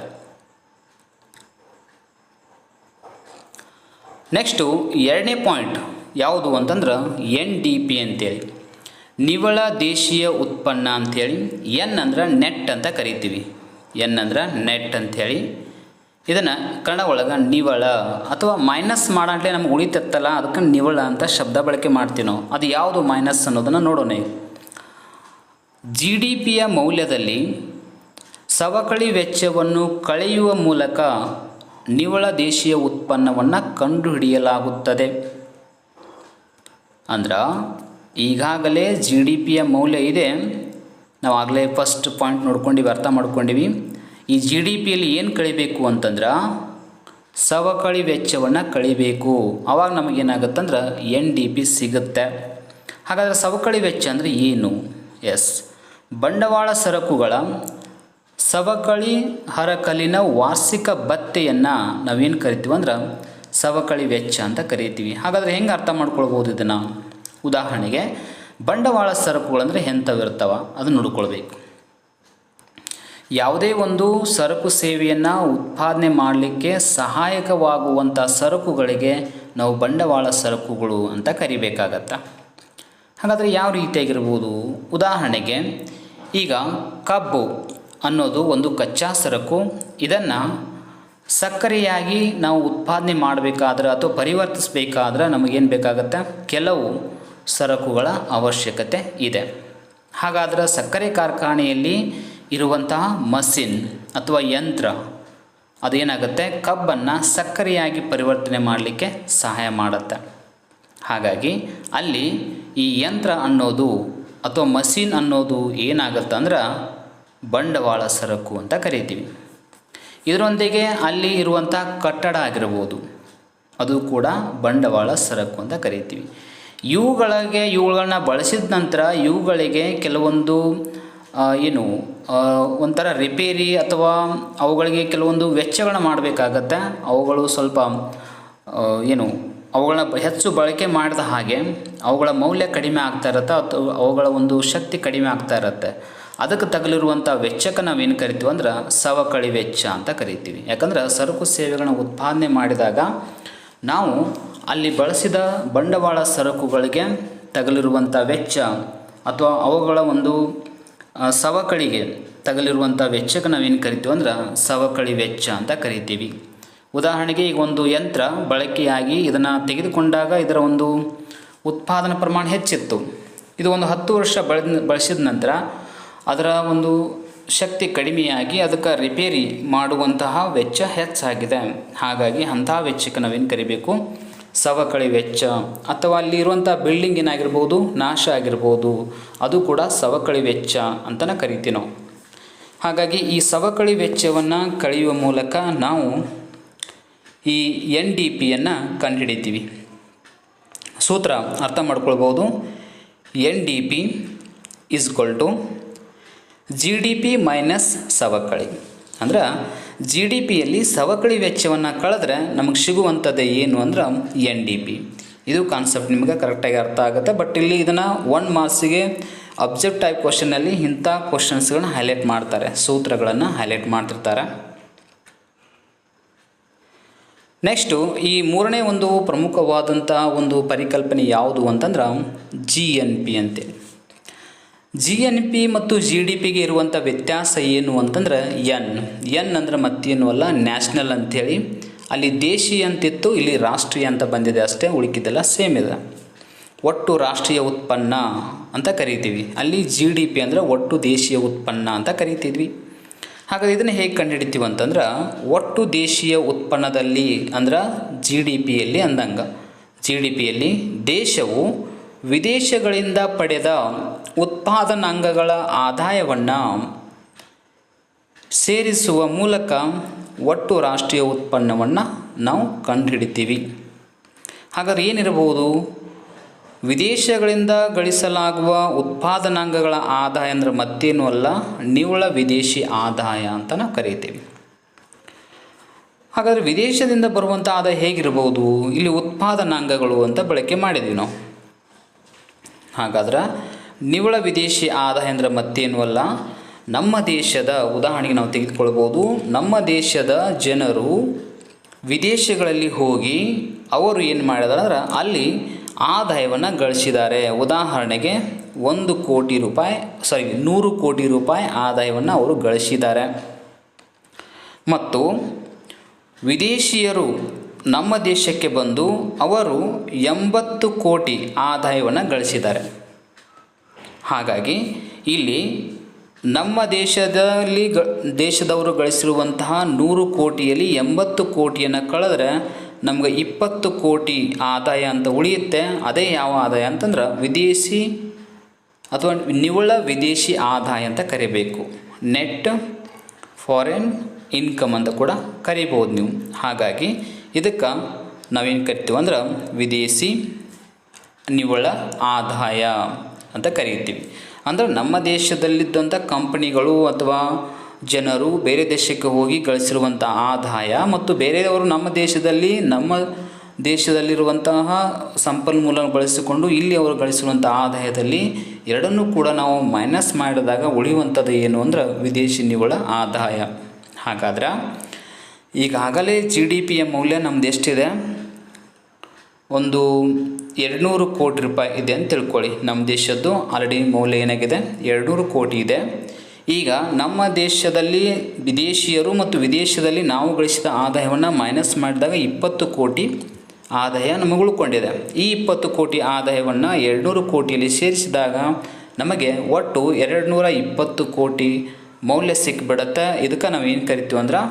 ನೆಕ್ಸ್ಟು ಎರಡನೇ ಪಾಯಿಂಟ್ ಯಾವುದು ಅಂತಂದ್ರೆ NDP ಅಂತೇಳಿ, ನಿವ್ವಳ ದೇಶೀಯ ಉತ್ಪನ್ನ ಅಂಥೇಳಿ. ಎನ್ ಅಂದ್ರೆ ನೆಟ್ ಅಂತ ಕರಿತೀವಿ, ಎನ್ ಅಂದ್ರೆ ನೆಟ್ ಅಂಥೇಳಿ. ಇದನ್ನು ಕನ್ನಡ ಒಳಗೆ ನಿವ್ವಳ ಅಥವಾ ಮೈನಸ್ ಮಾಡಂಟ್ಲೆ ನಮ್ಗೆ ಉಳಿತತ್ತಲ್ಲ, ಅದಕ್ಕೆ ನಿವ್ವಳ ಅಂತ ಶಬ್ದ ಬಳಕೆ ಮಾಡ್ತೀವಿ ನಾವು. ಅದು ಯಾವುದು ಮೈನಸ್ ಅನ್ನೋದನ್ನು ನೋಡೋಣ. GDPಯ ಮೌಲ್ಯದಲ್ಲಿ ಸವಕಳಿ ವೆಚ್ಚವನ್ನು ಕಳೆಯುವ ಮೂಲಕ ನಿವ್ವಳ ದೇಶೀಯ ಉತ್ಪನ್ನವನ್ನು ಕಂಡುಹಿಡಿಯಲಾಗುತ್ತದೆ. ಅಂದ್ರೆ ಈಗಾಗಲೇ GDPಯ ಮೌಲ್ಯ ಇದೆ, ನಾವು ಆಗಲೇ ಫಸ್ಟ್ ಪಾಯಿಂಟ್ ನೋಡ್ಕೊಂಡಿವಿ, ಅರ್ಥ ಮಾಡ್ಕೊಂಡಿವಿ. ಈ GDPಯಲ್ಲಿ ಏನು ಕಳಿಬೇಕು ಅಂತಂದ್ರೆ ಸವಕಳಿ ವೆಚ್ಚವನ್ನು ಕಳಿಬೇಕು, ಆವಾಗ ನಮಗೇನಾಗುತ್ತಂದ್ರೆ NDP ಸಿಗುತ್ತೆ. ಹಾಗಾದರೆ ಸವಕಳಿ ವೆಚ್ಚ ಅಂದರೆ ಏನು? ಎಸ್, ಬಂಡವಾಳ ಸರಕುಗಳ ಸವಕಳಿ ಹರಕಲಿನ ವಾರ್ಷಿಕ ಭತ್ಯೆಯನ್ನು ನಾವೇನು ಕರಿತೀವಿ ಅಂದ್ರೆ ಸವಕಳಿ ವೆಚ್ಚ ಅಂತ ಕರಿತೀವಿ. ಹಾಗಾದರೆ ಹೆಂಗೆ ಅರ್ಥ ಮಾಡ್ಕೊಳ್ಬೋದು ಇದನ್ನು? ಉದಾಹರಣೆಗೆ ಬಂಡವಾಳ ಸರಕುಗಳಂದರೆ ಎಂಥವಿರ್ತಾವ ಅದನ್ನು ನೋಡ್ಕೊಳ್ಬೇಕು. ಯಾವುದೇ ಒಂದು ಸರಕು ಸೇವೆಯನ್ನು ಉತ್ಪಾದನೆ ಮಾಡಲಿಕ್ಕೆ ಸಹಾಯಕವಾಗುವಂಥ ಸರಕುಗಳಿಗೆ ನಾವು ಬಂಡವಾಳ ಸರಕುಗಳು ಅಂತ ಕರಿಬೇಕಾಗತ್ತೆ. ಹಾಗಾದರೆ ಯಾವ ರೀತಿಯಾಗಿರ್ಬೋದು? ಉದಾಹರಣೆಗೆ ಈಗ ಕಬ್ಬು ಅನ್ನೋದು ಒಂದು ಕಚ್ಚಾ ಸರಕು. ಇದನ್ನು ಸಕ್ಕರೆಯಾಗಿ ನಾವು ಉತ್ಪಾದನೆ ಮಾಡಬೇಕಾದ್ರೆ ಅಥವಾ ಪರಿವರ್ತಿಸಬೇಕಾದ್ರೆ ನಮಗೇನು ಬೇಕಾಗತ್ತೆ? ಕೆಲವು ಸರಕುಗಳ ಅವಶ್ಯಕತೆ ಇದೆ. ಹಾಗಾದರೆ ಸಕ್ಕರೆ ಕಾರ್ಖಾನೆಯಲ್ಲಿ ಇರುವಂತಹ ಮಷಿನ್ ಅಥವಾ ಯಂತ್ರ ಅದೇನಾಗುತ್ತೆ, ಕಬ್ಬನ್ನು ಸಕ್ಕರೆಯಾಗಿ ಪರಿವರ್ತನೆ ಮಾಡಲಿಕ್ಕೆ ಸಹಾಯ ಮಾಡುತ್ತೆ. ಹಾಗಾಗಿ ಅಲ್ಲಿ ಈ ಯಂತ್ರ ಅನ್ನೋದು ಅಥವಾ ಮಷಿನ್ ಅನ್ನೋದು ಏನಾಗುತ್ತೆ ಅಂದ್ರೆ ಬಂಡವಾಳ ಸರಕು ಅಂತ ಕರಿತೀವಿ. ಇದರೊಂದಿಗೆ ಅಲ್ಲಿ ಇರುವಂಥ ಕಟ್ಟಡ ಆಗಿರ್ಬೋದು, ಅದು ಕೂಡ ಬಂಡವಾಳ ಸರಕು ಅಂತ ಕರಿತೀವಿ. ಇವುಗಳನ್ನ ಬಳಸಿದ ನಂತರ ಇವುಗಳಿಗೆ ಕೆಲವೊಂದು ಒಂಥರ ರಿಪೇರಿ ಅಥವಾ ಅವುಗಳಿಗೆ ಕೆಲವೊಂದು ವೆಚ್ಚಗಳನ್ನ ಮಾಡಬೇಕಾಗತ್ತೆ. ಅವುಗಳು ಸ್ವಲ್ಪ ಅವುಗಳನ್ನ ಹೆಚ್ಚು ಬಳಕೆ ಮಾಡಿದ ಹಾಗೆ ಅವುಗಳ ಮೌಲ್ಯ ಕಡಿಮೆ ಆಗ್ತಾ ಇರುತ್ತೆ ಅಥವಾ ಅವುಗಳ ಒಂದು ಶಕ್ತಿ ಕಡಿಮೆ ಆಗ್ತಾ ಇರುತ್ತೆ. ಅದಕ್ಕೆ ತಗಲಿರುವಂಥ ವೆಚ್ಚಕ್ಕೆ ನಾವೇನು ಕರಿತೀವಿ ಅಂದ್ರೆ ಸವಕಳಿ ವೆಚ್ಚ ಅಂತ ಕರಿತೀವಿ. ಯಾಕಂದ್ರೆ ಸರಕು ಸೇವೆಗಳನ್ನ ಉತ್ಪಾದನೆ ಮಾಡಿದಾಗ ನಾವು ಅಲ್ಲಿ ಬಳಸಿದ ಬಂಡವಾಳ ಸರಕುಗಳಿಗೆ ತಗಲಿರುವಂಥ ವೆಚ್ಚ ಅಥವಾ ಅವುಗಳ ಒಂದು ಸವಕಳಿಗೆ ತಗಲಿರುವಂಥ ವೆಚ್ಚಕ್ಕೆ ನಾವೇನು ಕರಿತೀವಿ ಅಂದ್ರೆ ಸವಕಳಿ ವೆಚ್ಚ ಅಂತ ಕರಿತೀವಿ. ಉದಾಹರಣೆಗೆ ಈಗ ಒಂದು ಯಂತ್ರ ಬಳಕೆಯಾಗಿ ಇದನ್ನು ತೆಗೆದುಕೊಂಡಾಗ ಇದರ ಒಂದು ಉತ್ಪಾದನಾ ಪ್ರಮಾಣ ಹೆಚ್ಚಿತ್ತು. ಇದು ಒಂದು 10 ವರ್ಷ ಬಳಸಿದ ನಂತರ ಅದರ ಒಂದು ಶಕ್ತಿ ಕಡಿಮೆಯಾಗಿ ಅದಕ್ಕೆ ರಿಪೇರಿ ಮಾಡುವಂತಹ ವೆಚ್ಚ ಹೆಚ್ಚಾಗಿದೆ. ಹಾಗಾಗಿ ಅಂತಹ ವೆಚ್ಚಕ್ಕೆ ನಾವೇನು ಕರಿಬೇಕು? ಸವಕಳಿ ವೆಚ್ಚ, ಅಥವಾ ಅಲ್ಲಿ ಇರುವಂಥ ಬಿಲ್ಡಿಂಗ್ ಏನಾಗಿರ್ಬೋದು, ನಾಶ ಆಗಿರ್ಬೋದು, ಅದು ಕೂಡ ಸವಕಳಿ ವೆಚ್ಚ ಅಂತಲೇ ಕರಿತೀವಿ ನಾವು. ಹಾಗಾಗಿ ಈ ಸವಕಳಿ ವೆಚ್ಚವನ್ನು ಕಳೆಯುವ ಮೂಲಕ ನಾವು ಈ NDPಯನ್ನು ಕಂಡುಹಿಡಿತೀವಿ. ಸೂತ್ರ ಅರ್ಥ ಮಾಡ್ಕೊಳ್ಬೋದು. NDP = GDP ಮೈನಸ್ ಸವಕಳಿ. ಅಂದ್ರೆ GDPಯಲ್ಲಿ ಸವಕಳಿ ವೆಚ್ಚವನ್ನು ಕಳೆದ್ರೆ ನಮಗೆ ಸಿಗುವಂಥದ್ದು ಏನು ಅಂದ್ರೆ NDP. ಇದು ಕಾನ್ಸೆಪ್ಟ್ ನಿಮಗೆ ಕರೆಕ್ಟಾಗಿ ಅರ್ಥ ಆಗುತ್ತೆ. ಬಟ್ ಇಲ್ಲಿ ಇದನ್ನು 1 ಮಾರ್ಕ್ಸಿಗೆ ಅಬ್ಜೆಕ್ಟ್ ಟೈಪ್ ಕ್ವಶನ್ನಲ್ಲಿ ಇಂಥ ಕ್ವಶನ್ಸ್ಗಳನ್ನ ಹೈಲೈಟ್ ಮಾಡ್ತಾರೆ, ಸೂತ್ರಗಳನ್ನು ಹೈಲೈಟ್ ಮಾಡ್ತಿರ್ತಾರೆ. ನೆಕ್ಸ್ಟು ಈ ಮೂರನೇ ಒಂದು ಪ್ರಮುಖವಾದಂಥ ಒಂದು ಪರಿಕಲ್ಪನೆ ಯಾವುದು ಅಂತಂದ್ರೆ GNP ಅಂತೇಳಿ. GNP ಮತ್ತು GDPಗೆ ಇರುವಂಥ ವ್ಯತ್ಯಾಸ ಏನು ಅಂತಂದ್ರೆ ಎನ್ ಅಂದರೆ ಮತ್ತೇನು ಅಲ್ಲ, ನ್ಯಾಷನಲ್ ಅಂಥೇಳಿ. ಅಲ್ಲಿ ದೇಶೀಯ ಅಂತಿತ್ತು, ಇಲ್ಲಿ ರಾಷ್ಟ್ರೀಯ ಅಂತ ಬಂದಿದೆ ಅಷ್ಟೇ, ಉಳಿಕಿದ್ದೆಲ್ಲ ಸೇಮ್ ಇದೆ. ಒಟ್ಟು ರಾಷ್ಟ್ರೀಯ ಉತ್ಪನ್ನ ಅಂತ ಕರಿತೀವಿ. ಅಲ್ಲಿ GDP ಅಂದರೆ ಒಟ್ಟು ದೇಶೀಯ ಉತ್ಪನ್ನ ಅಂತ ಕರಿತಿದ್ವಿ. ಹಾಗಾಗಿ ಇದನ್ನು ಹೇಗೆ ಕಂಡುಹಿಡಿತೀವಿ ಅಂತಂದ್ರೆ ಒಟ್ಟು ದೇಶೀಯ ಉತ್ಪನ್ನದಲ್ಲಿ ಅಂದ್ರೆ GDPಯಲ್ಲಿ ಅಂದಂಗೆ, GDPಯಲ್ಲಿ ದೇಶವು ವಿದೇಶಗಳಿಂದ ಪಡೆದ ಉತ್ಪಾದನಾಂಗಗಳ ಆದಾಯವನ್ನು ಸೇರಿಸುವ ಮೂಲಕ ಒಟ್ಟು ರಾಷ್ಟ್ರೀಯ ಉತ್ಪನ್ನವನ್ನು ನಾವು ಕಂಡುಹಿಡಿತೀವಿ. ಹಾಗಾದ್ರೆ ಏನಿರಬಹುದು, ವಿದೇಶಗಳಿಂದ ಗಳಿಸಲಾಗುವ ಉತ್ಪಾದನಾಂಗಗಳ ಆದಾಯ ಅಂದರೆ ಮತ್ತೇನೂ ಅಲ್ಲ, ನಿವ್ವಳ ವಿದೇಶಿ ಆದಾಯ ಅಂತ ನಾವು ಕರೀತೀವಿ. ಹಾಗಾದರೆ ವಿದೇಶದಿಂದ ಬರುವಂಥ ಆದಾಯ ಹೇಗಿರ್ಬೋದು, ಇಲ್ಲಿ ಉತ್ಪಾದನಾಂಗಗಳು ಅಂತ ಬಳಕೆ ಮಾಡಿದ್ವಿ ನಾವು. ಹಾಗಾದ್ರೆ ನಿವ್ವಳ ವಿದೇಶಿ ಆದಾಯ ಅಂದರೆ ಮತ್ತೇನೂ ಅಲ್ಲ, ನಮ್ಮ ದೇಶದ ಉದಾಹರಣೆಗೆ ನಾವು ತೆಗೆದುಕೊಳ್ಬೋದು. ನಮ್ಮ ದೇಶದ ಜನರು ವಿದೇಶಗಳಲ್ಲಿ ಹೋಗಿ ಅವರು ಏನು ಮಾಡಿದಾರೆ ಅಂದ್ರೆ ಅಲ್ಲಿ ಆದಾಯವನ್ನು ಗಳಿಸಿದ್ದಾರೆ. ಉದಾಹರಣೆಗೆ 100 ಕೋಟಿ ರೂಪಾಯಿ ಆದಾಯವನ್ನು ಅವರು ಗಳಿಸಿದ್ದಾರೆ. ಮತ್ತು ವಿದೇಶಿಯರು ನಮ್ಮ ದೇಶಕ್ಕೆ ಬಂದು ಅವರು 80 ಕೋಟಿ ಆದಾಯವನ್ನು ಗಳಿಸಿದ್ದಾರೆ. ಹಾಗಾಗಿ ಇಲ್ಲಿ ನಮ್ಮ ದೇಶದವರು ಗಳಿಸಿರುವಂತಹ 100 ಕೋಟಿಯಲ್ಲಿ 80 ಕೋಟಿಯನ್ನು ಕಳೆದ್ರೆ ನಮ್ಗೆ 20 ಕೋಟಿ ಆದಾಯ ಅಂತ ಉಳಿಯುತ್ತೆ. ಅದೇ ಯಾವ ಆದಾಯ ಅಂತಂದ್ರೆ ವಿದೇಶಿ ಅಥವಾ ನಿವ್ವಳ ವಿದೇಶಿ ಆದಾಯ ಅಂತ ಕರಿಬೇಕು. ನೆಟ್ ಫಾರಿನ್ ಇನ್ಕಮ್ ಅಂತ ಕೂಡ ಕರಿಬೋದು ನೀವು. ಹಾಗಾಗಿ ಇದಕ್ಕೆ ನಾವೇನು ಕರಿತೀವಿ ಅಂದ್ರೆ ವಿದೇಶಿ ನಿವ್ವಳ ಆದಾಯ ಅಂತ ಕರೀತೀವಿ. ಅಂದರೆ ನಮ್ಮ ದೇಶದಲ್ಲಿದ್ದಂಥ ಕಂಪನಿಗಳು ಅಥವಾ ಜನರು ಬೇರೆ ದೇಶಕ್ಕೆ ಹೋಗಿ ಗಳಿಸಿರುವಂಥ ಆದಾಯ ಮತ್ತು ಬೇರೆಯವರು ನಮ್ಮ ದೇಶದಲ್ಲಿರುವಂತಹ ಸಂಪನ್ಮೂಲ ಬಳಸಿಕೊಂಡು ಇಲ್ಲಿ ಅವರು ಗಳಿಸಿರುವಂಥ ಆದಾಯದಲ್ಲಿ ಎರಡನ್ನೂ ಕೂಡ ನಾವು ಮೈನಸ್ ಮಾಡಿದಾಗ ಉಳಿಯುವಂಥದ್ದು ಏನು ಅಂದ್ರೆ ವಿದೇಶಿ ನಿವ್ವಳ ಆದಾಯ. ಹಾಗಾದ್ರೆ ಈಗಾಗಲೇ GDPಯ ಮೌಲ್ಯ ನಮ್ದು ಎಷ್ಟಿದೆ, ಒಂದು 200 ಕೋಟಿ ರೂಪಾಯಿ ಇದೆ ಅಂತ ತಿಳ್ಕೊಳ್ಳಿ. ನಮ್ಮ ದೇಶದ್ದು ಆಲ್ರೆಡಿ ಮೌಲ್ಯ ಏನಾಗಿದೆ, 200 ಕೋಟಿ ಇದೆ. ಈಗ ನಮ್ಮ ದೇಶದಲ್ಲಿ ವಿದೇಶಿಯರು ಮತ್ತು ವಿದೇಶದಲ್ಲಿ ನಾವು ಗಳಿಸಿದ ಆದಾಯವನ್ನು ಮೈನಸ್ ಮಾಡಿದಾಗ 20 ಕೋಟಿ ಆದಾಯ ನಮಗೆ ಉಳ್ಕೊಂಡಿದೆ. ಈ 20 ಕೋಟಿ ಆದಾಯವನ್ನು 200 ಕೋಟಿಯಲ್ಲಿ ಸೇರಿಸಿದಾಗ ನಮಗೆ ಒಟ್ಟು 220 ಕೋಟಿ ಮೌಲ್ಯ ಸಿಕ್ಬಿಡುತ್ತೆ. ಇದಕ್ಕೆ ನಾವು ಏನು ಕರಿತೀವಿ ಅಂದ್ರೆ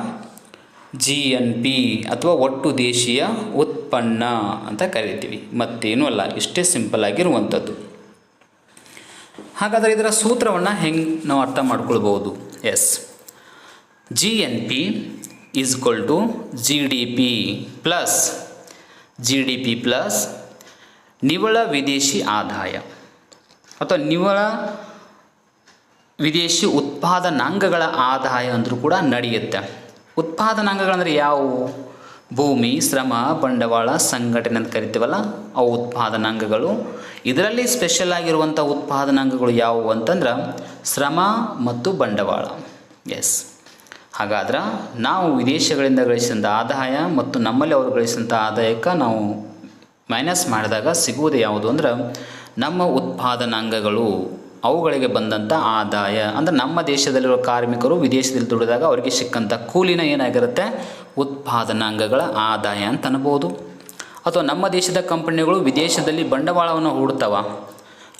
GNP ಅಥವಾ ಒಟ್ಟು ದೇಶೀಯ ಉತ್ಪನ್ನ ಅಂತ ಕರಿತೀವಿ. ಮತ್ತೇನೂ ಅಲ್ಲ, ಇಷ್ಟೇ ಸಿಂಪಲ್ ಆಗಿರುವಂಥದ್ದು. ಹಾಗಾದರೆ ಇದರ ಸೂತ್ರವನ್ನು ಹೆಂಗೆ ನಾವು ಅರ್ಥ ಮಾಡ್ಕೊಳ್ಬೋದು? GNP = GDP ಪ್ಲಸ್ ನಿವ್ವಳ ವಿದೇಶಿ ಆದಾಯ ಅಥವಾ ನಿವ್ವಳ ವಿದೇಶಿ ಉತ್ಪಾದನಾಂಗಗಳ ಆದಾಯ ಅಂದರೂ ಕೂಡ ನಡೆಯುತ್ತೆ. ಉತ್ಪಾದನಾಂಗಗಳಂದರೆ ಯಾವುವು? ಭೂಮಿ, ಶ್ರಮ, ಬಂಡವಾಳ, ಸಂಘಟನೆ ಅಂತ ಕರಿತೀವಲ್ಲ, ಅವು ಉತ್ಪಾದನಾಂಗಗಳು. ಇದರಲ್ಲಿ ಸ್ಪೆಷಲ್ ಆಗಿರುವಂಥ ಉತ್ಪಾದನಾಂಗಗಳು ಯಾವುವು ಅಂತಂದ್ರೆ ಶ್ರಮ ಮತ್ತು ಬಂಡವಾಳ. ಹಾಗಾದ್ರೆ ನಾವು ವಿದೇಶಗಳಿಂದ ಗಳಿಸಿದಂಥ ಆದಾಯ ಮತ್ತು ನಮ್ಮಲ್ಲಿ ಅವರು ಗಳಿಸಿದಂಥ ಆದಾಯಕ್ಕೆ ನಾವು ಮೈನಸ್ ಮಾಡಿದಾಗ ಸಿಗುವುದು ಯಾವುದು ಅಂದ್ರೆ ನಮ್ಮ ಉತ್ಪಾದನಾಂಗಗಳು, ಅವುಗಳಿಗೆ ಬಂದಂಥ ಆದಾಯ. ಅಂದರೆ ನಮ್ಮ ದೇಶದಲ್ಲಿರುವ ಕಾರ್ಮಿಕರು ವಿದೇಶದಲ್ಲಿ ದುಡಿದಾಗ ಅವರಿಗೆ ಸಿಕ್ಕಂಥ ಕೂಲಿನ ಏನಾಗಿರುತ್ತೆ, ಉತ್ಪಾದನಾಂಗಗಳ ಆದಾಯ ಅಂತ ಅನ್ಬೋದು. ಅಥವಾ ನಮ್ಮ ದೇಶದ ಕಂಪನಿಗಳು ವಿದೇಶದಲ್ಲಿ ಬಂಡವಾಳವನ್ನು ಹೂಡ್ತಾವ,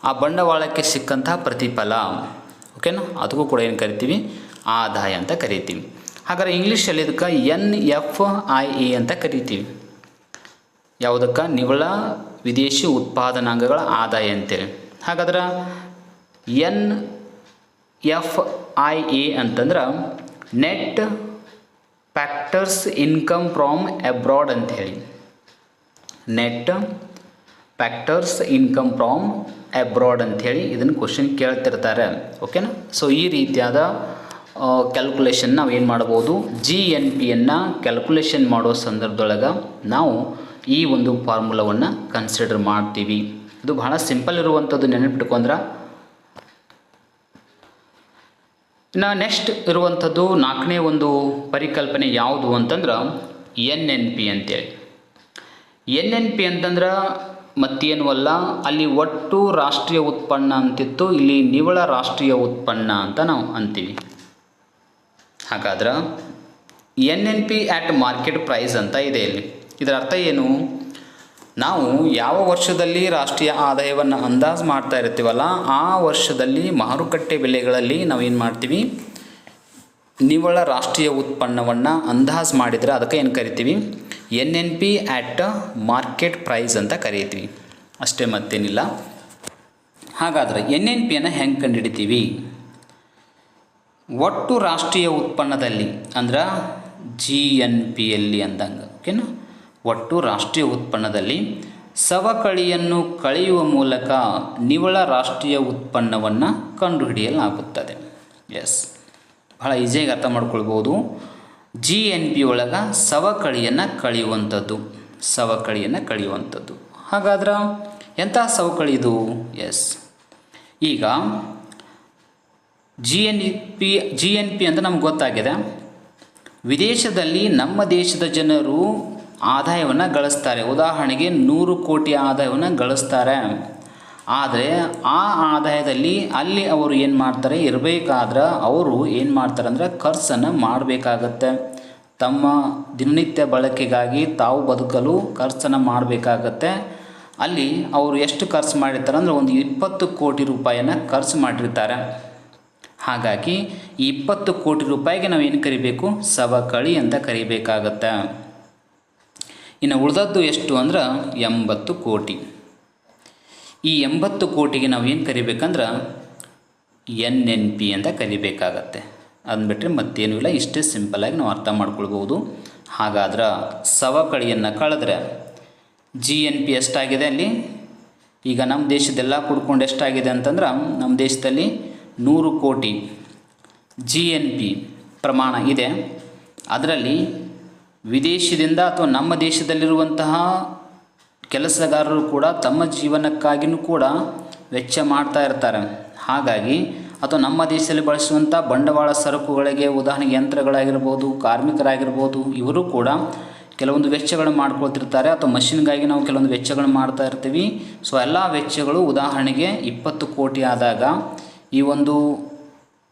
ಆ ಬಂಡವಾಳಕ್ಕೆ ಸಿಕ್ಕಂತಹ ಪ್ರತಿಫಲ, ಓಕೆನಾ, ಅದಕ್ಕೂ ಕೂಡ ಏನು ಕರಿತೀವಿ, ಆದಾಯ ಅಂತ ಕರಿತೀವಿ. ಹಾಗಾದರೆ ಇಂಗ್ಲೀಷಲ್ಲಿ ಇದಕ್ಕೆ NFIE ಅಂತ ಕರಿತೀವಿ. ಯಾವುದಕ್ಕೆ? ನಿವ್ವಳ ವಿದೇಶಿ ಉತ್ಪಾದನಾಂಗಗಳ ಆದಾಯ ಅಂತೇಳಿ. ಹಾಗಾದ್ರೆ NFIA ಅಂತಂದ್ರೆ net factors income from abroad ಅಂಥೇಳಿ. Net factors income from abroad ಅಂಥೇಳಿ ಇದನ್ನು ಕ್ವಶನ್ ಕೇಳ್ತಿರ್ತಾರೆ. ಓಕೆನಾ? ಸೊ ಈ ರೀತಿಯಾದ ಕ್ಯಾಲ್ಕುಲೇಷನ್ ನಾವು ಏನು ಮಾಡ್ಬೋದು, GNPಯನ್ನು ಕ್ಯಾಲ್ಕುಲೇಷನ್ ಮಾಡೋ ಸಂದರ್ಭದೊಳಗೆ ನಾವು ಈ ಒಂದು ಫಾರ್ಮುಲಾವನ್ನು ಕನ್ಸಿಡರ್ ಮಾಡ್ತೀವಿ. ಇದು ಬಹಳ ಸಿಂಪಲ್ ಇರುವಂಥದ್ದು, ನೆನಪಿಟ್ಕೊಂಡ್ರೆ. ಇನ್ನು ನೆಕ್ಸ್ಟ್ ಇರುವಂಥದ್ದು 4ನೇ ಒಂದು ಪರಿಕಲ್ಪನೆ ಯಾವುದು ಅಂತಂದ್ರೆ NNP ಅಂತೇಳಿ. NNP ಅಂತಂದ್ರೆ ಮತ್ತೇನು ಅಲ್ಲ, ಅಲ್ಲಿ ಒಟ್ಟು ರಾಷ್ಟ್ರೀಯ ಉತ್ಪನ್ನ ಅಂತಿತ್ತು, ಇಲ್ಲಿ ನಿವ್ವಳ ರಾಷ್ಟ್ರೀಯ ಉತ್ಪನ್ನ ಅಂತ ನಾವು ಅಂತೀವಿ. ಹಾಗಾದ್ರೆ NNP ಆಟ್ ಮಾರ್ಕೆಟ್ ಪ್ರೈಸ್ ಅಂತ ಇದೆ ಇಲ್ಲಿ. ಇದರ ಅರ್ಥ ಏನು? ನಾವು ಯಾವ ವರ್ಷದಲ್ಲಿ ರಾಷ್ಟ್ರೀಯ ಆದಾಯವನ್ನು ಅಂದಾಜು ಮಾಡ್ತಾ ಇರ್ತೀವಲ್ಲ, ಆ ವರ್ಷದಲ್ಲಿ ಮಾರುಕಟ್ಟೆ ಬೆಲೆಗಳಲ್ಲಿ ನಾವು ಏನು ಮಾಡ್ತೀವಿ, ನಿವ್ವಳ ರಾಷ್ಟ್ರೀಯ ಉತ್ಪನ್ನವನ್ನು ಅಂದಾಜು ಮಾಡಿದರೆ ಅದಕ್ಕೆ ಏನು ಕರಿತೀವಿ, NNP ಆಟ್ ಮಾರ್ಕೆಟ್ ಪ್ರೈಸ್ ಅಂತ ಕರೀತೀವಿ. ಅಷ್ಟೇ, ಮತ್ತೇನಿಲ್ಲ. ಹಾಗಾದರೆ NNPಯನ್ನು ಹೆಂಗೆ ಕಂಡುಹಿಡಿತೀವಿ? ಒಟ್ಟು ರಾಷ್ಟ್ರೀಯ ಉತ್ಪನ್ನದಲ್ಲಿ ಅಂದ್ರೆ GNPಯಲ್ಲಿ ಅಂದಂಗೆ. ಓಕೆನಾ? ಒಟ್ಟು ರಾಷ್ಟ್ರೀಯ ಉತ್ಪನ್ನದಲ್ಲಿ ಸವಕಳಿಯನ್ನು ಕಳೆಯುವ ಮೂಲಕ ನಿವ್ವಳ ರಾಷ್ಟ್ರೀಯ ಉತ್ಪನ್ನವನ್ನು ಕಂಡುಹಿಡಿಯಲಾಗುತ್ತದೆ. ಎಸ್, ಬಹಳ ಈಸಿಯಾಗಿ ಅರ್ಥ ಮಾಡ್ಕೊಳ್ಬೋದು. GNP ಒಳಗೆ ಸವಕಳಿಯನ್ನು ಕಳೆಯುವಂಥದ್ದು. ಹಾಗಾದ್ರೆ ಎಂಥ ಸವಕಳಿ ಇದು? ಎಸ್, ಈಗ GNP ಅಂತ ನಮ್ಗೆ ಗೊತ್ತಾಗಿದೆ. ವಿದೇಶದಲ್ಲಿ ನಮ್ಮ ದೇಶದ ಜನರು ಆದಾಯವನ್ನು ಗಳಿಸ್ತಾರೆ. ಉದಾಹರಣೆಗೆ 100 ಕೋಟಿ ಆದಾಯವನ್ನು ಗಳಿಸ್ತಾರೆ. ಆದರೆ ಆ ಆದಾಯದಲ್ಲಿ ಅಲ್ಲಿ ಅವರು ಏನು ಮಾಡ್ತಾರೆ, ಇರಬೇಕಾದ್ರೆ ಅವರು ಏನು ಮಾಡ್ತಾರೆ ಅಂದರೆ ಖರ್ಚನ್ನು ಮಾಡಬೇಕಾಗತ್ತೆ. ತಮ್ಮ ದಿನನಿತ್ಯ ಬಳಕೆಗಾಗಿ ತಾವು ಬದುಕಲು ಖರ್ಚನ್ನು ಮಾಡಬೇಕಾಗತ್ತೆ. ಅಲ್ಲಿ ಅವರು ಎಷ್ಟು ಖರ್ಚು ಮಾಡಿರ್ತಾರೆ ಅಂದರೆ ಒಂದು 20 ಕೋಟಿ ರೂಪಾಯಿಯನ್ನು ಖರ್ಚು ಮಾಡಿರ್ತಾರೆ. ಹಾಗಾಗಿ ಈ 20 ಕೋಟಿ ರೂಪಾಯಿಗೆ ನಾವು ಏನು ಕರಿಬೇಕು, ಸವಕಳಿ ಅಂತ ಕರಿಬೇಕಾಗತ್ತೆ. ಇನ್ನು ಉಳಿದದ್ದು ಎಷ್ಟು ಅಂದ್ರೆ 80 ಕೋಟಿ. ಈ 80 ಕೋಟಿಗೆ ನಾವು ಏನು ಕರಿಬೇಕಂದ್ರೆ NNP ಅಂತ ಕರಿಬೇಕಾಗತ್ತೆ. ಅಂದ್ಬಿಟ್ರೆ ಮತ್ತೇನೂ ಇಲ್ಲ, ಇಷ್ಟೇ ಸಿಂಪಲ್ಲಾಗಿ ನಾವು ಅರ್ಥ ಮಾಡ್ಕೊಳ್ಬೋದು. ಹಾಗಾದ್ರೆ ಸವಕಳಿಯನ್ನು ಕಳೆದ್ರೆ GNP ಎಷ್ಟಾಗಿದೆ ಅಲ್ಲಿ? ಈಗ ನಮ್ಮ ದೇಶದೆಲ್ಲ ಕೂಡ್ಕೊಂಡು ಎಷ್ಟಾಗಿದೆ ಅಂತಂದ್ರೆ, ನಮ್ಮ ದೇಶದಲ್ಲಿ 100 ಕೋಟಿ GNP ಪ್ರಮಾಣ ಇದೆ. ಅದರಲ್ಲಿ ವಿದೇಶದಿಂದ ಅಥವಾ ನಮ್ಮ ದೇಶದಲ್ಲಿರುವಂತಹ ಕೆಲಸಗಾರರು ಕೂಡ ತಮ್ಮ ಜೀವನಕ್ಕಾಗಿಯೂ ಕೂಡ ವೆಚ್ಚ ಮಾಡ್ತಾ ಇರ್ತಾರೆ. ಹಾಗಾಗಿ ಅಥವಾ ನಮ್ಮ ದೇಶದಲ್ಲಿ ಬಳಸುವಂಥ ಬಂಡವಾಳ ಸರಕುಗಳಿಗೆ, ಉದಾಹರಣೆಗೆ ಯಂತ್ರಗಳಾಗಿರ್ಬೋದು, ಕಾರ್ಮಿಕರಾಗಿರ್ಬೋದು, ಇವರು ಕೂಡ ಕೆಲವೊಂದು ವೆಚ್ಚಗಳನ್ನು ಮಾಡ್ಕೊಳ್ತಿರ್ತಾರೆ. ಅಥವಾ ಮಷಿನ್ಗಾಗಿ ನಾವು ಕೆಲವೊಂದು ವೆಚ್ಚಗಳನ್ನು ಮಾಡ್ತಾ ಇರ್ತೀವಿ. ಸೊ ಎಲ್ಲ ವೆಚ್ಚಗಳು ಉದಾಹರಣೆಗೆ 20 ಕೋಟಿ ಆದಾಗ ಈ ಒಂದು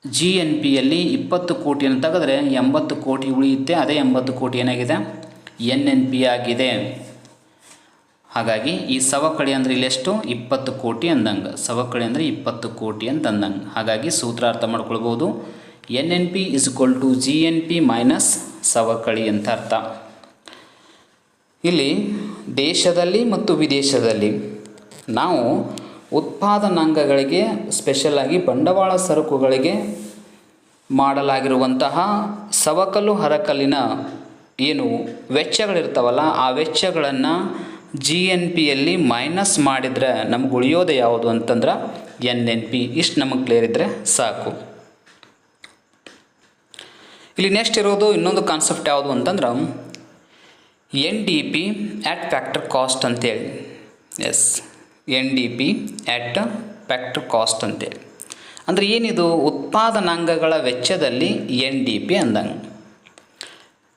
GNPಯಲ್ಲಿ 20 ಕೋಟಿಯನ್ನು ತೆಗೆದ್ರೆ 80 ಕೋಟಿ ಉಳಿಯುತ್ತೆ. ಅದೇ 80 ಕೋಟಿ ಏನಾಗಿದೆ, NNP ಆಗಿದೆ. ಹಾಗಾಗಿ ಈ ಸವಕಳಿ ಅಂದರೆ ಇಲ್ಲೆಷ್ಟು, 20 ಕೋಟಿ ಅಂದಂಗೆ. ಸವಕಳಿ ಅಂದರೆ 20 ಕೋಟಿ ಅಂತ ಅಂದಂಗೆ. ಹಾಗಾಗಿ ಸೂತ್ರ ಅರ್ಥ ಮಾಡ್ಕೊಳ್ಬೋದು, NNP = GNP ಮೈನಸ್ ಸವಕಳಿ ಅಂತ ಅರ್ಥ. ಇಲ್ಲಿ ದೇಶದಲ್ಲಿ ಮತ್ತು ವಿದೇಶದಲ್ಲಿ ನಾವು ಉತ್ಪಾದನಾಂಗಗಳಿಗೆ, ಸ್ಪೆಷಲಾಗಿ ಬಂಡವಾಳ ಸರಕುಗಳಿಗೆ ಮಾಡಲಾಗಿರುವಂತಹ ಸವಕಲು ಹರಕಲಿನ ಏನು ವೆಚ್ಚಗಳಿರ್ತಾವಲ್ಲ, ಆ ವೆಚ್ಚಗಳನ್ನು GNPಯಲ್ಲಿ ಮೈನಸ್ ಮಾಡಿದರೆ ನಮ್ಗೆ ಉಳಿಯೋದು ಯಾವುದು ಅಂತಂದ್ರೆ NNP. ಇಷ್ಟು ನಮಗೆ ಕ್ಲಿಯರ್ ಇದ್ದರೆ ಸಾಕು. ಇಲ್ಲಿ ನೆಕ್ಸ್ಟ್ ಇರೋದು ಇನ್ನೊಂದು ಕಾನ್ಸೆಪ್ಟ್ ಯಾವುದು ಅಂತಂದ್ರೆ NDP ಆಟ್ ಫ್ಯಾಕ್ಟರ್ ಕಾಸ್ಟ್ ಅಂತೇಳಿ. ಎಸ್, NDP ಆಟ್ ಫ್ಯಾಕ್ಟರ್ ಕಾಸ್ಟ್ ಅಂತೇಳಿ ಅಂದರೆ ಏನಿದು, ಉತ್ಪಾದನಾಂಗಗಳ ವೆಚ್ಚದಲ್ಲಿ NDP ಅಂದಂಗೆ.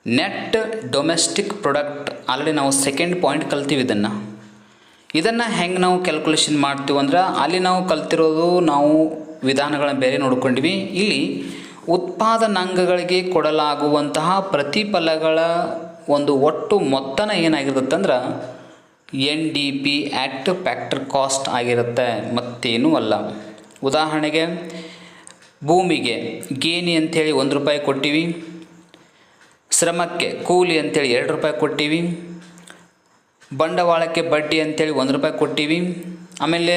ನೆಟ್ ಡೊಮೆಸ್ಟಿಕ್ ಪ್ರಾಡಕ್ಟ್ ಆಲ್ರೆಡಿ ನಾವು ಸೆಕೆಂಡ್ ಪಾಯಿಂಟ್ ಕಲ್ತೀವಿ. ಇದನ್ನು ಹೆಂಗೆ ನಾವು ಕ್ಯಾಲ್ಕುಲೇಷನ್ ಮಾಡ್ತೀವಿ ಅಂದ್ರೆ, ಅಲ್ಲಿ ನಾವು ಕಲ್ತಿರೋದು ನಾವು ವಿಧಾನಗಳನ್ನ ಬೇರೆ ನೋಡ್ಕೊಂಡಿವಿ. ಇಲ್ಲಿ ಉತ್ಪಾದನಾಂಗಗಳಿಗೆ ಕೊಡಲಾಗುವಂತಹ ಪ್ರತಿಫಲಗಳ ಒಂದು ಒಟ್ಟು ಮೊತ್ತನ ಏನಾಗಿರುತ್ತೆ ಅಂದ್ರೆ NDP ಆಟ್ ಫ್ಯಾಕ್ಟರ್ ಕಾಸ್ಟ್ ಆಗಿರುತ್ತೆ, ಮತ್ತೇನೂ ಅಲ್ಲ. ಉದಾಹರಣೆಗೆ ಭೂಮಿಗೆ ಗೇಣಿ ಅಂಥೇಳಿ 1 ರೂಪಾಯಿ ಕೊಟ್ಟಿವಿ, ಶ್ರಮಕ್ಕೆ ಕೂಲಿ ಅಂಥೇಳಿ 2 ರೂಪಾಯಿ ಕೊಟ್ಟಿವಿ, ಬಂಡವಾಳಕ್ಕೆ ಬಡ್ಡಿ ಅಂಥೇಳಿ ₹1 ಕೊಟ್ಟಿವಿ. ಆಮೇಲೆ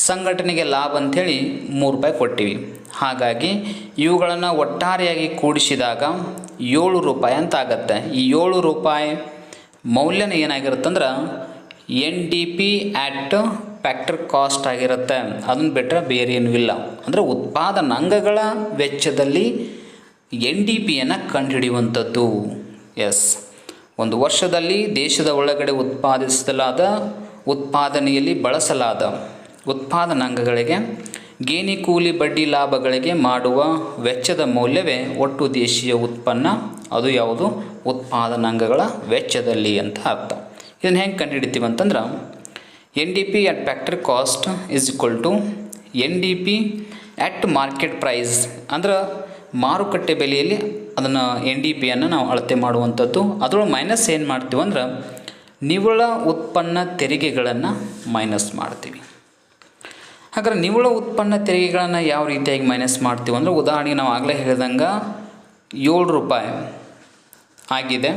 ಸಂಘಟನೆಗೆ ಲಾಭ ಅಂಥೇಳಿ ₹3 ಕೊಟ್ಟಿವಿ. ಹಾಗಾಗಿ ಇವುಗಳನ್ನು ಒಟ್ಟಾರೆಯಾಗಿ ಕೂಡಿಸಿದಾಗ ₹7 ಅಂತ ಆಗುತ್ತೆ. ಈ ₹7 ಮೌಲ್ಯನ ಏನಾಗಿರುತ್ತಂದ್ರೆ NDP ಆ್ಯಟ್ ಫ್ಯಾಕ್ಟರ್ ಕಾಸ್ಟ್ ಆಗಿರುತ್ತೆ. ಅದನ್ನು ಬಿಟ್ಟರೆ ಬೇರೆ ಏನೂ ಇಲ್ಲ. ಅಂದರೆ ಉತ್ಪಾದನಾಂಗಗಳ ವೆಚ್ಚದಲ್ಲಿ NDPಯನ್ನು ಕಂಡುಹಿಡಿಯುವಂಥದ್ದು. ಎಸ್, ಒಂದು ವರ್ಷದಲ್ಲಿ ದೇಶದ ಒಳಗಡೆ ಉತ್ಪಾದಿಸಲಾದ ಉತ್ಪಾದನೆಯಲ್ಲಿ ಬಳಸಲಾದ ಉತ್ಪಾದನಾಂಗಗಳಿಗೆ ಗೇಣಿ ಕೂಲಿ ಬಡ್ಡಿ ಲಾಭಗಳಿಗೆ ಮಾಡುವ ವೆಚ್ಚದ ಮೌಲ್ಯವೇ ಒಟ್ಟು ದೇಶೀಯ ಉತ್ಪನ್ನ. ಅದು ಯಾವುದು? ಉತ್ಪಾದನಾಂಗಗಳ ವೆಚ್ಚದಲ್ಲಿ ಅಂತ ಅರ್ಥ. ಇದನ್ನು ಹೆಂಗೆ ಕಂಡುಹಿಡಿತೀವಿ ಅಂತಂದ್ರೆ NDP at factory cost is equal to NDP at market price. ಅಂದ್ರೆ ಮಾರುಕಟ್ಟೆ ಬೆಲೆಯಲ್ಲಿ ಅದನ್ನು NDPಯನ್ನು ನಾವು ಅಳತೆ ಮಾಡುವಂಥದ್ದು. ಅದರೊಳಗೆ ಮೈನಸ್ ಏನು ಮಾಡ್ತೀವಿ ಅಂದ್ರೆ ನಿವ್ವಳ ಉತ್ಪನ್ನ ತೆರಿಗೆಗಳನ್ನು ಮೈನಸ್ ಮಾಡ್ತೀವಿ. ಹಾಗಾದ್ರೆ ನಿವ್ವಳ ಉತ್ಪನ್ನ ತೆರಿಗೆಗಳನ್ನು ಯಾವ ರೀತಿಯಾಗಿ ಮೈನಸ್ ಮಾಡ್ತೀವಿ ಅಂದರೆ, ಉದಾಹರಣೆಗೆ ನಾವು ಆಗಲೇ ಹೇಳಿದಂಗೆ ₹7 ಆಗಿದೆ.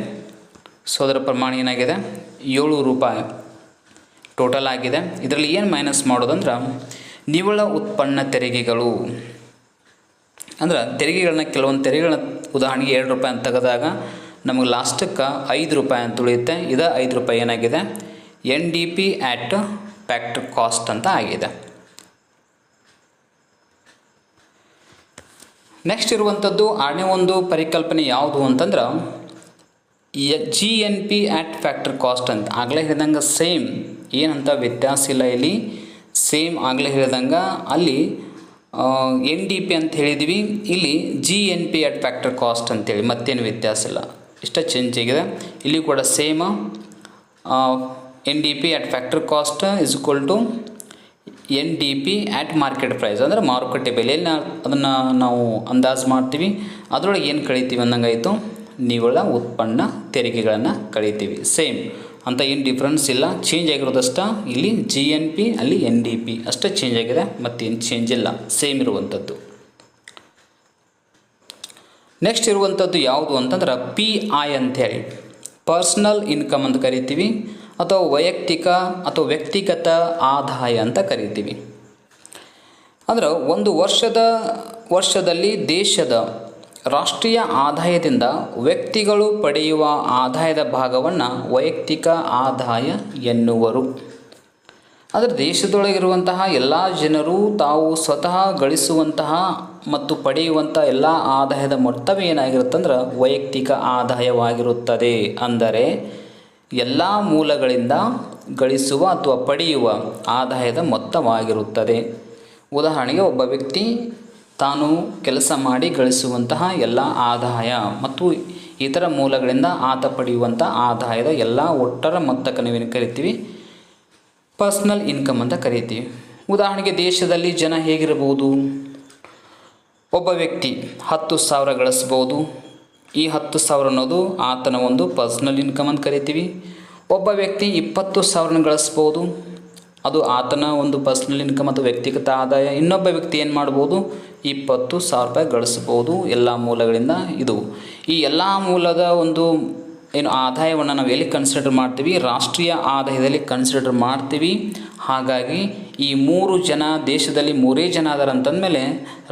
ಸೊ ಅದರ ಪ್ರಮಾಣ ಏನಾಗಿದೆ? ₹7 ಟೋಟಲ್ ಆಗಿದೆ. ಇದರಲ್ಲಿ ಏನು ಮೈನಸ್ ಮಾಡೋದಂದ್ರೆ ನಿವ್ವಳ ಉತ್ಪನ್ನ ತೆರಿಗೆಗಳು. ಅಂದ್ರೆ ತೆರಿಗೆಗಳನ್ನ, ಕೆಲವೊಂದು ತೆರಿಗೆಗಳನ್ನ ಉದಾಹರಣೆಗೆ ₹2 ಅಂತ ತೆಗೆದಾಗ ನಮಗೆ ಲಾಸ್ಟಕ್ಕೆ ₹5 ಅಂತ ಉಳಿಯುತ್ತೆ. ಇದು ₹5 ಏನಾಗಿದೆ? NDP ಆ್ಯಟ್ ಫ್ಯಾಕ್ಟರ್ ಕಾಸ್ಟ್ ಅಂತ ಆಗಿದೆ. ನೆಕ್ಸ್ಟ್ ಇರುವಂಥದ್ದು 6ನೇ ಒಂದು ಪರಿಕಲ್ಪನೆ ಯಾವುದು ಅಂತಂದ್ರೆ GNP ಆ್ಯಟ್ ಫ್ಯಾಕ್ಟರ್ ಕಾಸ್ಟ್ ಅಂತ. ಆಗಲೇ ಹೇಳಿದಂಗೆ ಸೇಮ್, ಏನಂತ ವ್ಯತ್ಯಾಸ ಇಲ್ಲ ಇಲ್ಲಿ. ಸೇಮ್ ಆಗಲೇ ಹೇಳಿದಂಗೆ ಅಲ್ಲಿ NDP ಅಂತ ಹೇಳಿದ್ವಿ, ಇಲ್ಲಿ GNP ಆ್ಯಟ್ ಫ್ಯಾಕ್ಟರ್ ಕಾಸ್ಟ್ ಅಂತೇಳಿ ಮತ್ತೇನು ವ್ಯತ್ಯಾಸ ಇಲ್ಲ, ಇಷ್ಟ ಚೇಂಜ್ ಆಗಿದೆ. ಇಲ್ಲಿ ಕೂಡ same NDP at factor cost is equal to NDP at market price. ಅಂದರೆ ಮಾರುಕಟ್ಟೆ ಬೆಲೆಯಲ್ಲಿ ಅದನ್ನು ನಾವು ಅಂದಾಜು ಮಾಡ್ತೀವಿ. ಅದರೊಳಗೆ ಏನು ಕಳಿತೀವಿ ಅನ್ನಂಗಾಯಿತು? ನಿವ್ವಳ ಉತ್ಪನ್ನ ತೆರಿಗೆಗಳನ್ನು ಕಳಿತೀವಿ. ಸೇಮ್ ಅಂತ ಏನು ಡಿಫ್ರೆನ್ಸ್ ಇಲ್ಲ. ಚೇಂಜ್ ಆಗಿರೋದಷ್ಟ ಇಲ್ಲಿ GNP, ಅಲ್ಲಿ NDP ಅಷ್ಟೇ ಚೇಂಜ್ ಆಗಿದೆ, ಮತ್ತೇನು ಚೇಂಜ್ ಇಲ್ಲ, ಸೇಮ್ ಇರುವಂಥದ್ದು. ನೆಕ್ಸ್ಟ್ ಇರುವಂಥದ್ದು ಯಾವುದು ಅಂತಂದ್ರೆ PI ಅಂಥೇಳಿ ಪರ್ಸ್ನಲ್ ಇನ್ಕಮ್ ಅಂತ ಕರಿತೀವಿ, ಅಥವಾ ವೈಯಕ್ತಿಕ ಅಥವಾ ವ್ಯಕ್ತಿಗತ ಆದಾಯ ಅಂತ ಕರಿತೀವಿ. ಅಂದ್ರೆ ಒಂದು ವರ್ಷದಲ್ಲಿ ದೇಶದ ರಾಷ್ಟ್ರೀಯ ಆದಾಯದಿಂದ ವ್ಯಕ್ತಿಗಳು ಪಡೆಯುವ ಆದಾಯದ ಭಾಗವನ್ನು ವೈಯಕ್ತಿಕ ಆದಾಯ ಎನ್ನುವರು. ಆದರೆ ದೇಶದೊಳಗಿರುವಂತಹ ಎಲ್ಲ ಜನರು ತಾವು ಸ್ವತಃ ಗಳಿಸುವಂತಹ ಮತ್ತು ಪಡೆಯುವಂಥ ಎಲ್ಲ ಆದಾಯದ ಮೊತ್ತವೇ ಏನಾಗಿರುತ್ತಂದ್ರೆ ವೈಯಕ್ತಿಕ ಆದಾಯವಾಗಿರುತ್ತದೆ. ಅಂದರೆ ಎಲ್ಲ ಮೂಲಗಳಿಂದ ಗಳಿಸುವ ಅಥವಾ ಪಡೆಯುವ ಆದಾಯದ ಮೊತ್ತವಾಗಿರುತ್ತದೆ. ಉದಾಹರಣೆಗೆ ಒಬ್ಬ ವ್ಯಕ್ತಿ ತಾನು ಕೆಲಸ ಮಾಡಿ ಗಳಿಸುವಂತಹ ಎಲ್ಲ ಆದಾಯ ಮತ್ತು ಇತರ ಮೂಲಗಳಿಂದ ಆತ ಪಡೆಯುವಂಥ ಆದಾಯದ ಎಲ್ಲ ಒಟ್ಟರ ಮೊತ್ತಕ್ಕೆ ನಾವೇನು ಕರಿತೀವಿ? ಪರ್ಸ್ನಲ್ ಇನ್ಕಮ್ ಅಂತ ಕರಿತೀವಿ. ಉದಾಹರಣೆಗೆ ದೇಶದಲ್ಲಿ ಜನ ಹೇಗಿರಬಹುದು? ಒಬ್ಬ ವ್ಯಕ್ತಿ 10,000 ಗಳಿಸ್ಬೋದು. ಈ 10,000 ಅನ್ನೋದು ಆತನ ಒಂದು ಪರ್ಸ್ನಲ್ ಇನ್ಕಮ್ ಅಂತ ಕರಿತೀವಿ. ಒಬ್ಬ ವ್ಯಕ್ತಿ 20,000 ಗಳಿಸ್ಬೋದು, ಅದು ಆತನ ಒಂದು ಪರ್ಸ್ನಲ್ ಇನ್ಕಮ್ ಅಥವಾ ವ್ಯಕ್ತಿಗತ ಆದಾಯ. ಇನ್ನೊಬ್ಬ ವ್ಯಕ್ತಿ ಏನು ಮಾಡ್ಬೋದು? 20,000 ಗಳಿಸ್ಬೋದು ಎಲ್ಲ ಮೂಲಗಳಿಂದ. ಇದು ಈ ಎಲ್ಲ ಮೂಲದ ಒಂದು ಏನು ಆದಾಯವನ್ನು ನಾವು ಎಲ್ಲಿ ಕನ್ಸಿಡರ್ ಮಾಡ್ತೀವಿ? ರಾಷ್ಟ್ರೀಯ ಆದಾಯದಲ್ಲಿ ಕನ್ಸಿಡರ್ ಮಾಡ್ತೀವಿ. ಹಾಗಾಗಿ ಈ 3 ಜನ ದೇಶದಲ್ಲಿ 3 ಜನ ಅದಾರ ಅಂತಂದಮೇಲೆ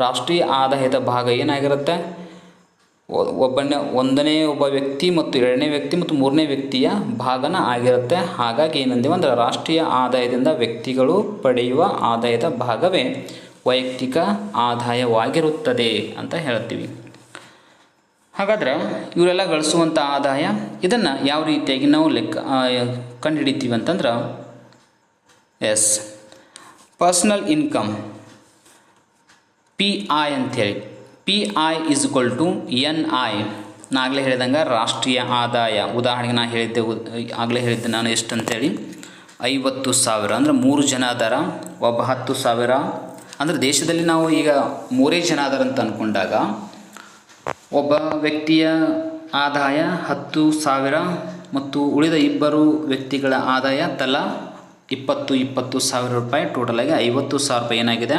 ರಾಷ್ಟ್ರೀಯ ಆದಾಯದ ಭಾಗ ಏನಾಗಿರುತ್ತೆ? ಒಂದನೇ ಒಬ್ಬ ವ್ಯಕ್ತಿ ಮತ್ತು 2ನೇ ವ್ಯಕ್ತಿ ಮತ್ತು 3ನೇ ವ್ಯಕ್ತಿಯ ಭಾಗನ ಆಗಿರುತ್ತೆ. ಹಾಗಾಗಿ ಏನಂದೇವೆ ಅಂದರೆ ರಾಷ್ಟ್ರೀಯ ಆದಾಯದಿಂದ ವ್ಯಕ್ತಿಗಳು ಪಡೆಯುವ ಆದಾಯದ ಭಾಗವೇ ವೈಯಕ್ತಿಕ ಆದಾಯವಾಗಿರುತ್ತದೆ ಅಂತ ಹೇಳ್ತೀವಿ. ಹಾಗಾದ್ರೆ ಇವರೆಲ್ಲ ಗಳಿಸುವಂಥ ಆದಾಯ, ಇದನ್ನು ಯಾವ ರೀತಿಯಾಗಿ ನಾವು ಕಂಡುಹಿಡಿತೀವಿ ಅಂತಂದ್ರೆ ಎಸ್, ಪರ್ಸ್ನಲ್ ಇನ್ಕಮ್ PI ಅಂಥೇಳಿ. PI is equal to NI. ನಾಗಲೇ ಹೇಳಿದಂಗೆ ರಾಷ್ಟ್ರೀಯ ಆದಾಯ. ಉದಾಹರಣೆಗೆ ಆಗಲೇ ಹೇಳಿದ್ದೆ ನಾನು ಎಷ್ಟು ಅಂತೇಳಿ 50,000. ಅಂದರೆ 3 ಜನ ಅದಾರ, ಒಬ್ಬ 10,000. ಅಂದರೆ ದೇಶದಲ್ಲಿ ನಾವು ಈಗ 3 ಜನ ಅದಾರ ಅಂತ ಅಂದ್ಕೊಂಡಾಗ ಒಬ್ಬ ವ್ಯಕ್ತಿಯ ಆದಾಯ 10,000 ಮತ್ತು ಉಳಿದ 2 ವ್ಯಕ್ತಿಗಳ ಆದಾಯ ತಲಾ 20,000 ರೂಪಾಯಿ. ಟೋಟಲಾಗಿ 50,000 ರೂಪಾಯಿ ಏನಾಗಿದೆ?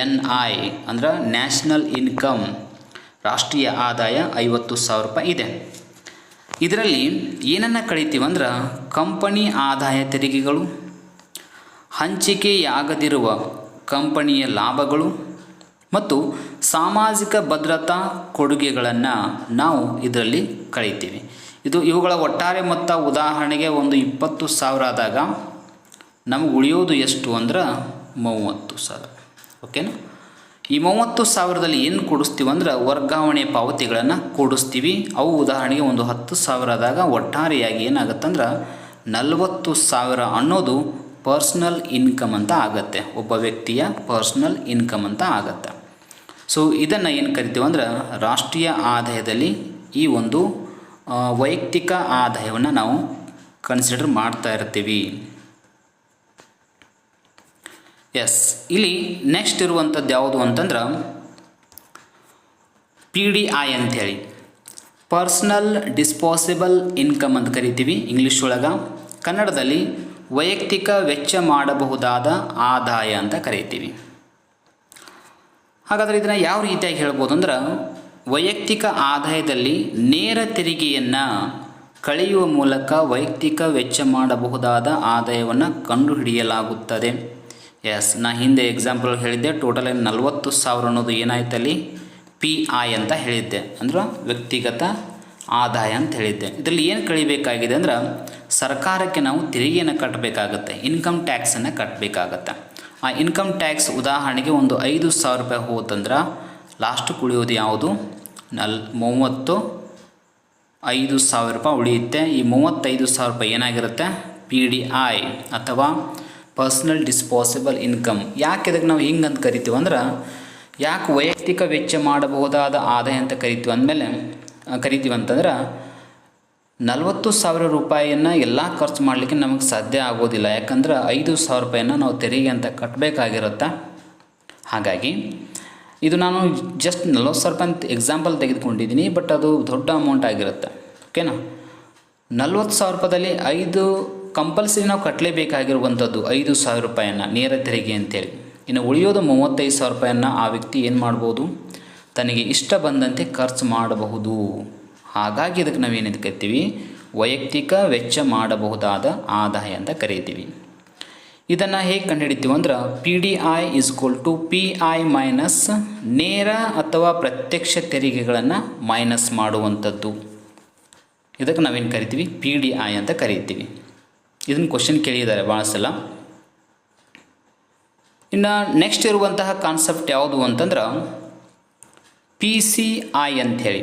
NI ಅಂದರೆ ನ್ಯಾಷನಲ್ ಇನ್ಕಮ್, ರಾಷ್ಟ್ರೀಯ ಆದಾಯ 50,000 ರೂಪಾಯಿ ಇದೆ. ಇದರಲ್ಲಿ ಏನನ್ನು ಕಳಿತೀವಂದ್ರೆ ಕಂಪನಿ ಆದಾಯ ತೆರಿಗೆಗಳು, ಹಂಚಿಕೆಯಾಗದಿರುವ ಕಂಪನಿಯ ಲಾಭಗಳು ಮತ್ತು ಸಾಮಾಜಿಕ ಭದ್ರತಾ ಕೊಡುಗೆಗಳನ್ನು ನಾವು ಇದರಲ್ಲಿ ಕಳಿತೀವಿ. ಇವುಗಳ ಒಟ್ಟಾರೆ ಮೊತ್ತ ಉದಾಹರಣೆಗೆ ಒಂದು 20,000 ಆದಾಗ ನಮಗೆ ಉಳಿಯೋದು ಎಷ್ಟು ಅಂದ್ರೆ 30,000. ಓಕೆನಾ? ಈ 30,000ದಲ್ಲಿ ಏನು ಕೊಡಿಸ್ತೀವಿ ಅಂದ್ರೆ ವರ್ಗಾವಣೆ ಪಾವತಿಗಳನ್ನು ಕೊಡಿಸ್ತೀವಿ. ಅವು ಉದಾಹರಣೆಗೆ ಒಂದು 10,000 ಆದಾಗ ಒಟ್ಟಾರೆಯಾಗಿ ಏನಾಗುತ್ತಂದ್ರೆ 40,000 ಅನ್ನೋದು ಪರ್ಸ್ನಲ್ ಇನ್ಕಮ್ ಅಂತ ಆಗುತ್ತೆ. ಒಬ್ಬ ವ್ಯಕ್ತಿಯ ಪರ್ಸ್ನಲ್ ಇನ್ಕಮ್ ಅಂತ ಆಗುತ್ತೆ. ಸೊ ಇದನ್ನು ಏನು ಕರಿತೀವಿ ಅಂದ್ರೆ ರಾಷ್ಟ್ರೀಯ ಆದಾಯದಲ್ಲಿ ಈ ಒಂದು ವೈಯಕ್ತಿಕ ಆದಾಯವನ್ನು ನಾವು ಕನ್ಸಿಡರ್ ಮಾಡ್ತಾ ಇರ್ತೀವಿ. ಎಸ್, ಇಲ್ಲಿ ನೆಕ್ಸ್ಟ್ ಇರುವಂಥದ್ದು ಯಾವುದು ಅಂತಂದ್ರೆ PDI ಅಂಥೇಳಿ, ಪರ್ಸ್ನಲ್ ಡಿಸ್ಪೋಸಬಲ್ ಇನ್ಕಮ್ ಅಂತ ಕರಿತೀವಿ ಇಂಗ್ಲೀಷ್ ಒಳಗೆ. ಕನ್ನಡದಲ್ಲಿ ವೈಯಕ್ತಿಕ ವೆಚ್ಚ ಮಾಡಬಹುದಾದ ಆದಾಯ ಅಂತ ಕರಿತೀವಿ. ಹಾಗಾದರೆ ಇದನ್ನು ಯಾವ ರೀತಿಯಾಗಿ ಹೇಳ್ಬೋದು ಅಂದ್ರೆ ವೈಯಕ್ತಿಕ ಆದಾಯದಲ್ಲಿ ನೇರ ತೆರಿಗೆಯನ್ನು ಕಳೆಯುವ ಮೂಲಕ ವೈಯಕ್ತಿಕ ವೆಚ್ಚ ಮಾಡಬಹುದಾದ ಆದಾಯವನ್ನು ಕಂಡುಹಿಡಿಯಲಾಗುತ್ತದೆ. ಎಸ್, ನಾ ಹಿಂದೆ ಎಕ್ಸಾಂಪಲ್ ಹೇಳಿದ್ದೆ. ಟೋಟಲ್ 40,000 ಅನ್ನೋದು ಏನಾಯ್ತಲ್ಲಿ PI ಅಂತ ಹೇಳಿದ್ದೆ, ಅಂದ್ರೆ ವ್ಯಕ್ತಿಗತ ಆದಾಯ ಅಂತ ಹೇಳಿದ್ದೆ. ಇದರಲ್ಲಿ ಏನು ಕಳಿಬೇಕಾಗಿದೆ ಅಂದ್ರೆ ಸರ್ಕಾರಕ್ಕೆ ನಾವು ತೆರಿಗೆಯನ್ನು ಕಟ್ಟಬೇಕಾಗತ್ತೆ, ಇನ್ಕಮ್ ಟ್ಯಾಕ್ಸನ್ನು ಕಟ್ಟಬೇಕಾಗತ್ತೆ. ಆ ಇನ್ಕಮ್ ಟ್ಯಾಕ್ಸ್ ಉದಾಹರಣೆಗೆ ಒಂದು 5,000 ರೂಪಾಯಿ ಹೋತಂದ್ರೆ ಲಾಸ್ಟ್ ಉಳಿಯೋದು ಯಾವುದು 35,000 ರೂಪಾಯಿ ಉಳಿಯುತ್ತೆ. ಈ 35,000 ರೂಪಾಯಿ ಏನಾಗಿರುತ್ತೆ PDI ಅಥವಾ ಪರ್ಸ್ನಲ್ ಡಿಸ್ಪೋಸಬಲ್ ಇನ್ಕಮ್. ಯಾಕೆ ಇದಕ್ಕೆ ನಾವು ಹಿಂಗೆ ಅಂತ ಕರಿತೀವಿ ಅಂದ್ರೆ, ಯಾಕೆ ವೈಯಕ್ತಿಕ ವೆಚ್ಚ ಮಾಡಬಹುದಾದ ಆದಾಯ ಅಂತ ಕರಿತೀವಿ ಅಂತಂದ್ರೆ 40,000 ರೂಪಾಯಿಯನ್ನು ಎಲ್ಲ ಖರ್ಚು ಮಾಡಲಿಕ್ಕೆ ನಮಗೆ ಸಾಧ್ಯ ಆಗೋದಿಲ್ಲ. ಯಾಕಂದ್ರೆ 5,000 ರೂಪಾಯಿಯನ್ನು ನಾವು ತೆರಿಗೆ ಅಂತ ಕಟ್ಟಬೇಕಾಗಿರುತ್ತೆ. ಹಾಗಾಗಿ ಇದು ನಾನು ಜಸ್ಟ್ 40,000 ರೂಪಾಯಿ ಅಂತ ಎಕ್ಸಾಂಪಲ್ ತೆಗೆದುಕೊಂಡಿದ್ದೀನಿ, ಬಟ್ ಅದು ದೊಡ್ಡ ಅಮೌಂಟ್ ಆಗಿರುತ್ತೆ. ಓಕೆನಾ? 40,000 ರೂಪಾಯಿದಲ್ಲಿ 5 ಕಂಪಲ್ಸರಿ ನಾವು ಕಟ್ಟಲೇಬೇಕಾಗಿರುವಂಥದ್ದು 5,000 ರೂಪಾಯಿಯನ್ನು ನೇರ ತೆರಿಗೆ ಅಂತೇಳಿ. ಇನ್ನು ಉಳಿಯೋದು 35,000 ರೂಪಾಯಿಯನ್ನು ಆ ವ್ಯಕ್ತಿ ಏನು ಮಾಡ್ಬೋದು, ತನಗೆ ಇಷ್ಟ ಬಂದಂತೆ ಖರ್ಚು ಮಾಡಬಹುದು. ಹಾಗಾಗಿ ಇದಕ್ಕೆ ನಾವೇನು ಕರಿತೀವಿ ವೈಯಕ್ತಿಕ ವೆಚ್ಚ ಮಾಡಬಹುದಾದ ಆದಾಯ ಅಂತ ಕರಿತೀವಿ. ಇದನ್ನು ಹೇಗೆ ಕಂಡುಹಿಡಿತೀವಿ ಅಂದ್ರೆ PDI = PI ಮೈನಸ್ ನೇರ ಅಥವಾ ಪ್ರತ್ಯಕ್ಷ ತೆರಿಗೆಗಳನ್ನು ಮೈನಸ್ ಮಾಡುವಂಥದ್ದು. ಇದಕ್ಕೆ ನಾವೇನು ಕರಿತೀವಿ PDI ಅಂತ ಕರಿತೀವಿ. ಇದನ್ನು ಕ್ವಶನ್ ಕೇಳಿದ್ದಾರೆ ಭಾಳ ಸಲ. ಇನ್ನು ನೆಕ್ಸ್ಟ್ ಇರುವಂತಹ ಕಾನ್ಸೆಪ್ಟ್ ಯಾವುದು ಅಂತಂದ್ರೆ PCI ಅಂಥೇಳಿ.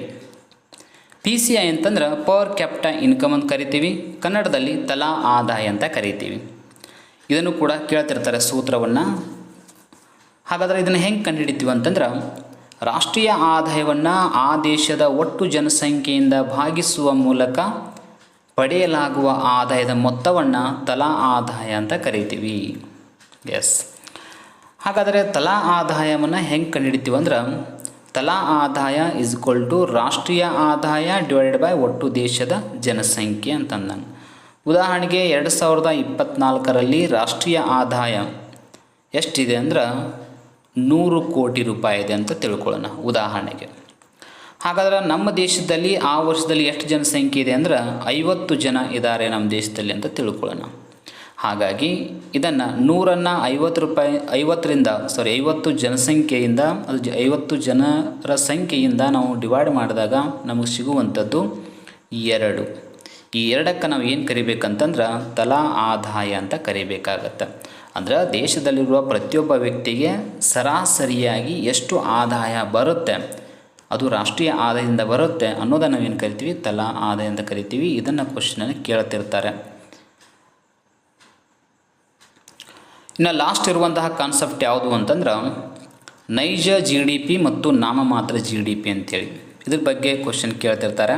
PCI ಅಂತಂದ್ರೆ ಪರ್ ಕ್ಯಾಪಿಟ ಇನ್ಕಮ್ ಅಂತ ಕರಿತೀವಿ. ಕನ್ನಡದಲ್ಲಿ ತಲಾ ಆದಾಯ ಅಂತ ಕರಿತೀವಿ. ಇದನ್ನು ಕೂಡ ಕೇಳ್ತಿರ್ತಾರೆ ಸೂತ್ರವನ್ನು. ಹಾಗಾದರೆ ಇದನ್ನು ಹೆಂಗೆ ಕಂಡುಹಿಡಿತೀವಿ ಅಂತಂದ್ರೆ ರಾಷ್ಟ್ರೀಯ ಆದಾಯವನ್ನು ಆ ದೇಶದ ಒಟ್ಟು ಜನಸಂಖ್ಯೆಯಿಂದ ಭಾಗಿಸುವ ಮೂಲಕ ಪಡೆಯಲಾಗುವ ಆದಾಯದ ಮೊತ್ತವನ್ನು ತಲಾ ಆದಾಯ ಅಂತ ಕರಿತೀವಿ. ಎಸ್, ಹಾಗಾದರೆ ತಲಾ ಆದಾಯವನ್ನು ಹೆಂಗೆ ಕಂಡುಹಿಡಿತೀವಿ ಅಂದ್ರೆ ತಲಾ ಆದಾಯ = ರಾಷ್ಟ್ರೀಯ ಆದಾಯ / ಒಟ್ಟು ದೇಶದ ಜನಸಂಖ್ಯೆ ಅಂತಂದಂಗೆ. ಉದಾಹರಣೆಗೆ 2024ರಲ್ಲಿ ರಾಷ್ಟ್ರೀಯ ಆದಾಯ ಎಷ್ಟಿದೆ ಅಂದ್ರೆ 100 ಕೋಟಿ ರೂಪಾಯಿ ಇದೆ ಅಂತ ತಿಳ್ಕೊಳ್ಳೋಣ ಉದಾಹರಣೆಗೆ. ಹಾಗಾದ್ರೆ ನಮ್ಮ ದೇಶದಲ್ಲಿ ಆ ವರ್ಷದಲ್ಲಿ ಎಷ್ಟು ಜನಸಂಖ್ಯೆ ಇದೆ ಅಂದ್ರೆ 50 ಜನ ಇದ್ದಾರೆ ನಮ್ಮ ದೇಶದಲ್ಲಿ ಅಂತ ತಿಳ್ಕೊಳ್ಳೋಣ. ಹಾಗಾಗಿ ಇದನ್ನು 100ನ್ನು 50 ಜನಸಂಖ್ಯೆಯಿಂದ 50 ಜನರ ಸಂಖ್ಯೆಯಿಂದ ನಾವು ಡಿವೈಡ್ ಮಾಡಿದಾಗ ನಮಗೆ ಸಿಗುವಂಥದ್ದು 2. ಈ 2ಕ್ಕೆ ನಾವು ಏನು ಕರಿಬೇಕಂತಂದ್ರೆ ತಲಾ ಆದಾಯ ಅಂತ ಕರಿಬೇಕಾಗತ್ತೆ. ಅಂದ್ರೆ ದೇಶದಲ್ಲಿರುವ ಪ್ರತಿಯೊಬ್ಬ ವ್ಯಕ್ತಿಗೆ ಸರಾಸರಿಯಾಗಿ ಎಷ್ಟು ಆದಾಯ ಬರುತ್ತೆ, ಅದು ರಾಷ್ಟ್ರೀಯ ಆದಾಯದಿಂದ ಬರುತ್ತೆ ಅನ್ನೋದನ್ನು ನಾವೇನು ಕರಿತೀವಿ ತಲಾ ಆದಾಯ ಅಂತ ಕರಿತೀವಿ. ಇದನ್ನು ಕ್ವಶನಲ್ಲಿ ಕೇಳ್ತಿರ್ತಾರೆ. ಇನ್ನು ಲಾಸ್ಟ್ ಇರುವಂತಹ ಕಾನ್ಸೆಪ್ಟ್ ಯಾವುದು ಅಂತಂದ್ರೆ ನೈಜ GDP ಮತ್ತು ನಾಮಮಾತ್ರ GDP ಅಂತೇಳಿ. ಇದ್ರ ಬಗ್ಗೆ ಕ್ವಶನ್ ಕೇಳ್ತಿರ್ತಾರೆ.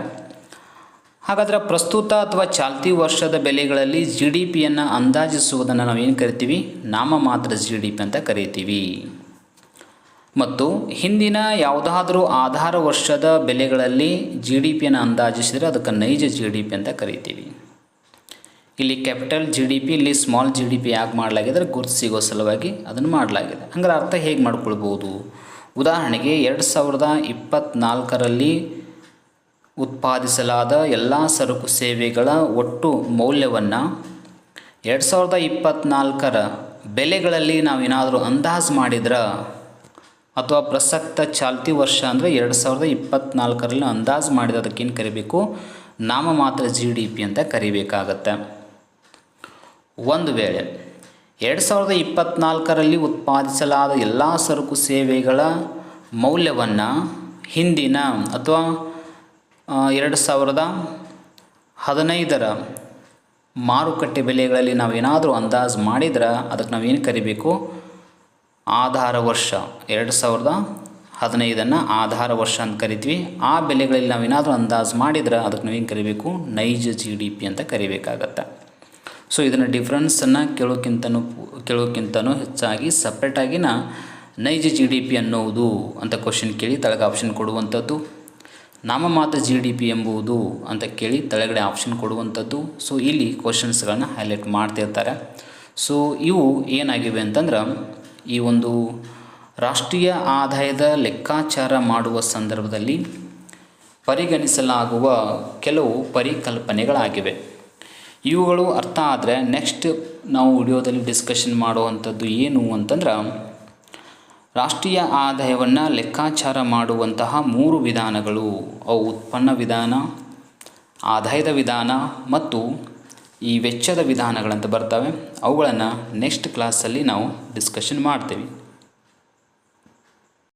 ಹಾಗಾದರೆ ಪ್ರಸ್ತುತ ಅಥವಾ ಚಾಲ್ತಿ ವರ್ಷದ ಬೆಲೆಗಳಲ್ಲಿ GDPಯನ್ನು ಅಂದಾಜಿಸುವುದನ್ನು ನಾವೇನು ಕರಿತೀವಿ ನಾಮಮಾತ್ರ GDP ಅಂತ ಕರಿತೀವಿ. ಮತ್ತು ಹಿಂದಿನ ಯಾವುದಾದ್ರೂ ಆಧಾರ ವರ್ಷದ ಬೆಲೆಗಳಲ್ಲಿ GDPಯನ್ನು ಅಂದಾಜಿಸಿದರೆ ಅದಕ್ಕೆ ನೈಜ GDP ಅಂತ ಕರಿತೀವಿ. ಇಲ್ಲಿ ಕ್ಯಾಪಿಟಲ್ GDP, ಇಲ್ಲಿ ಸ್ಮಾಲ್ GDP ಯಾಕೆ ಮಾಡಲಾಗಿದೆ ಗುರುತು ಸಿಗೋ ಸಲುವಾಗಿ ಅದನ್ನು ಮಾಡಲಾಗಿದೆ. ಹಂಗಾರೆ ಅರ್ಥ ಹೇಗೆ ಮಾಡ್ಕೊಳ್ಬೋದು? ಉದಾಹರಣೆಗೆ 2024ರಲ್ಲಿ ಉತ್ಪಾದಿಸಲಾದ ಎಲ್ಲ ಸರಕು ಸೇವೆಗಳ ಒಟ್ಟು ಮೌಲ್ಯವನ್ನು 2024ರ ಬೆಲೆಗಳಲ್ಲಿ ನಾವೇನಾದರೂ ಅಂದಾಜು ಮಾಡಿದ್ರೆ ಅಥವಾ ಪ್ರಸಕ್ತ ಚಾಲ್ತಿ ವರ್ಷ ಅಂದರೆ 2024ರಲ್ಲಿ ಅಂದಾಜು ಮಾಡಿದ ಅದಕ್ಕೇನು ಕರಿಬೇಕು, ನಾಮಮಾತ್ರ GDP ಅಂತ ಕರಿಬೇಕಾಗತ್ತೆ. ಒಂದು ವೇಳೆ 2024ರಲ್ಲಿ ಉತ್ಪಾದಿಸಲಾದ ಎಲ್ಲ ಸರಕು ಸೇವೆಗಳ ಮೌಲ್ಯವನ್ನು ಹಿಂದಿನ ಅಥವಾ 2015ರ ಮಾರುಕಟ್ಟೆ ಬೆಲೆಗಳಲ್ಲಿ ನಾವೇನಾದರೂ ಅಂದಾಜು ಮಾಡಿದ್ರೆ ಅದಕ್ಕೆ ನಾವೇನು ಕರಿಬೇಕು, ಆಧಾರ ವರ್ಷ. 2015ನ್ನು ಆಧಾರ ವರ್ಷ ಅಂತ ಕರಿತೀವಿ. ಆ ಬೆಲೆಗಳಲ್ಲಿ ನಾವೇನಾದರೂ ಅಂದಾಜು ಮಾಡಿದ್ರೆ ಅದಕ್ಕೆ ನಾವೇನು ಕರಿಬೇಕು, ನೈಜ GDP ಅಂತ ಕರಿಬೇಕಾಗತ್ತೆ. ಸೊ ಇದನ್ನು ಡಿಫ್ರೆನ್ಸನ್ನು ಕೇಳೋಕ್ಕಿಂತನೂ ಹೆಚ್ಚಾಗಿ ಸಪ್ರೇಟಾಗಿನ ನೈಜ GDP ಅನ್ನುವುದು ಅಂತ ಕ್ವಶನ್ ಕೇಳಿ ತೆಳಗೆ ಆಪ್ಷನ್ ಕೊಡುವಂಥದ್ದು, ನಾಮಮಾತ್ರ GDP ಎಂಬುದು ಅಂತ ಕೇಳಿ ತೆಳಗಡೆ ಆಪ್ಷನ್ ಕೊಡುವಂಥದ್ದು. ಸೊ ಇಲ್ಲಿ ಕ್ವಶನ್ಸ್ಗಳನ್ನ ಹೈಲೈಟ್ ಮಾಡ್ತಿರ್ತಾರೆ. ಸೊ ಇವು ಏನಾಗಿವೆ ಅಂತಂದ್ರೆ, ಈ ಒಂದು ರಾಷ್ಟ್ರೀಯ ಆದಾಯದ ಲೆಕ್ಕಾಚಾರ ಮಾಡುವ ಸಂದರ್ಭದಲ್ಲಿ ಪರಿಗಣಿಸಲಾಗುವ ಕೆಲವು ಪರಿಕಲ್ಪನೆಗಳಾಗಿವೆ. ಇವುಗಳು ಅರ್ಥ ಆದರೆ ನೆಕ್ಸ್ಟ್ ನಾವು ವಿಡಿಯೋದಲ್ಲಿ ಡಿಸ್ಕಷನ್ ಮಾಡುವಂಥದ್ದು ಏನು ಅಂತಂದ್ರೆ, ರಾಷ್ಟ್ರೀಯ ಆದಾಯವನ್ನು ಲೆಕ್ಕಾಚಾರ ಮಾಡುವಂತಹ 3 ವಿಧಾನಗಳು, ಅವು ಉತ್ಪನ್ನ ವಿಧಾನ, ಆದಾಯದ ವಿಧಾನ ಮತ್ತು ಈ ವೆಚ್ಚದ ವಿಧಾನಗಳಂತ ಬರ್ತವೆ. ಅವುಗಳನ್ನು ನೆಕ್ಸ್ಟ್ ಕ್ಲಾಸಲ್ಲಿ ನಾವು ಡಿಸ್ಕಷನ್ ಮಾಡ್ತೀವಿ.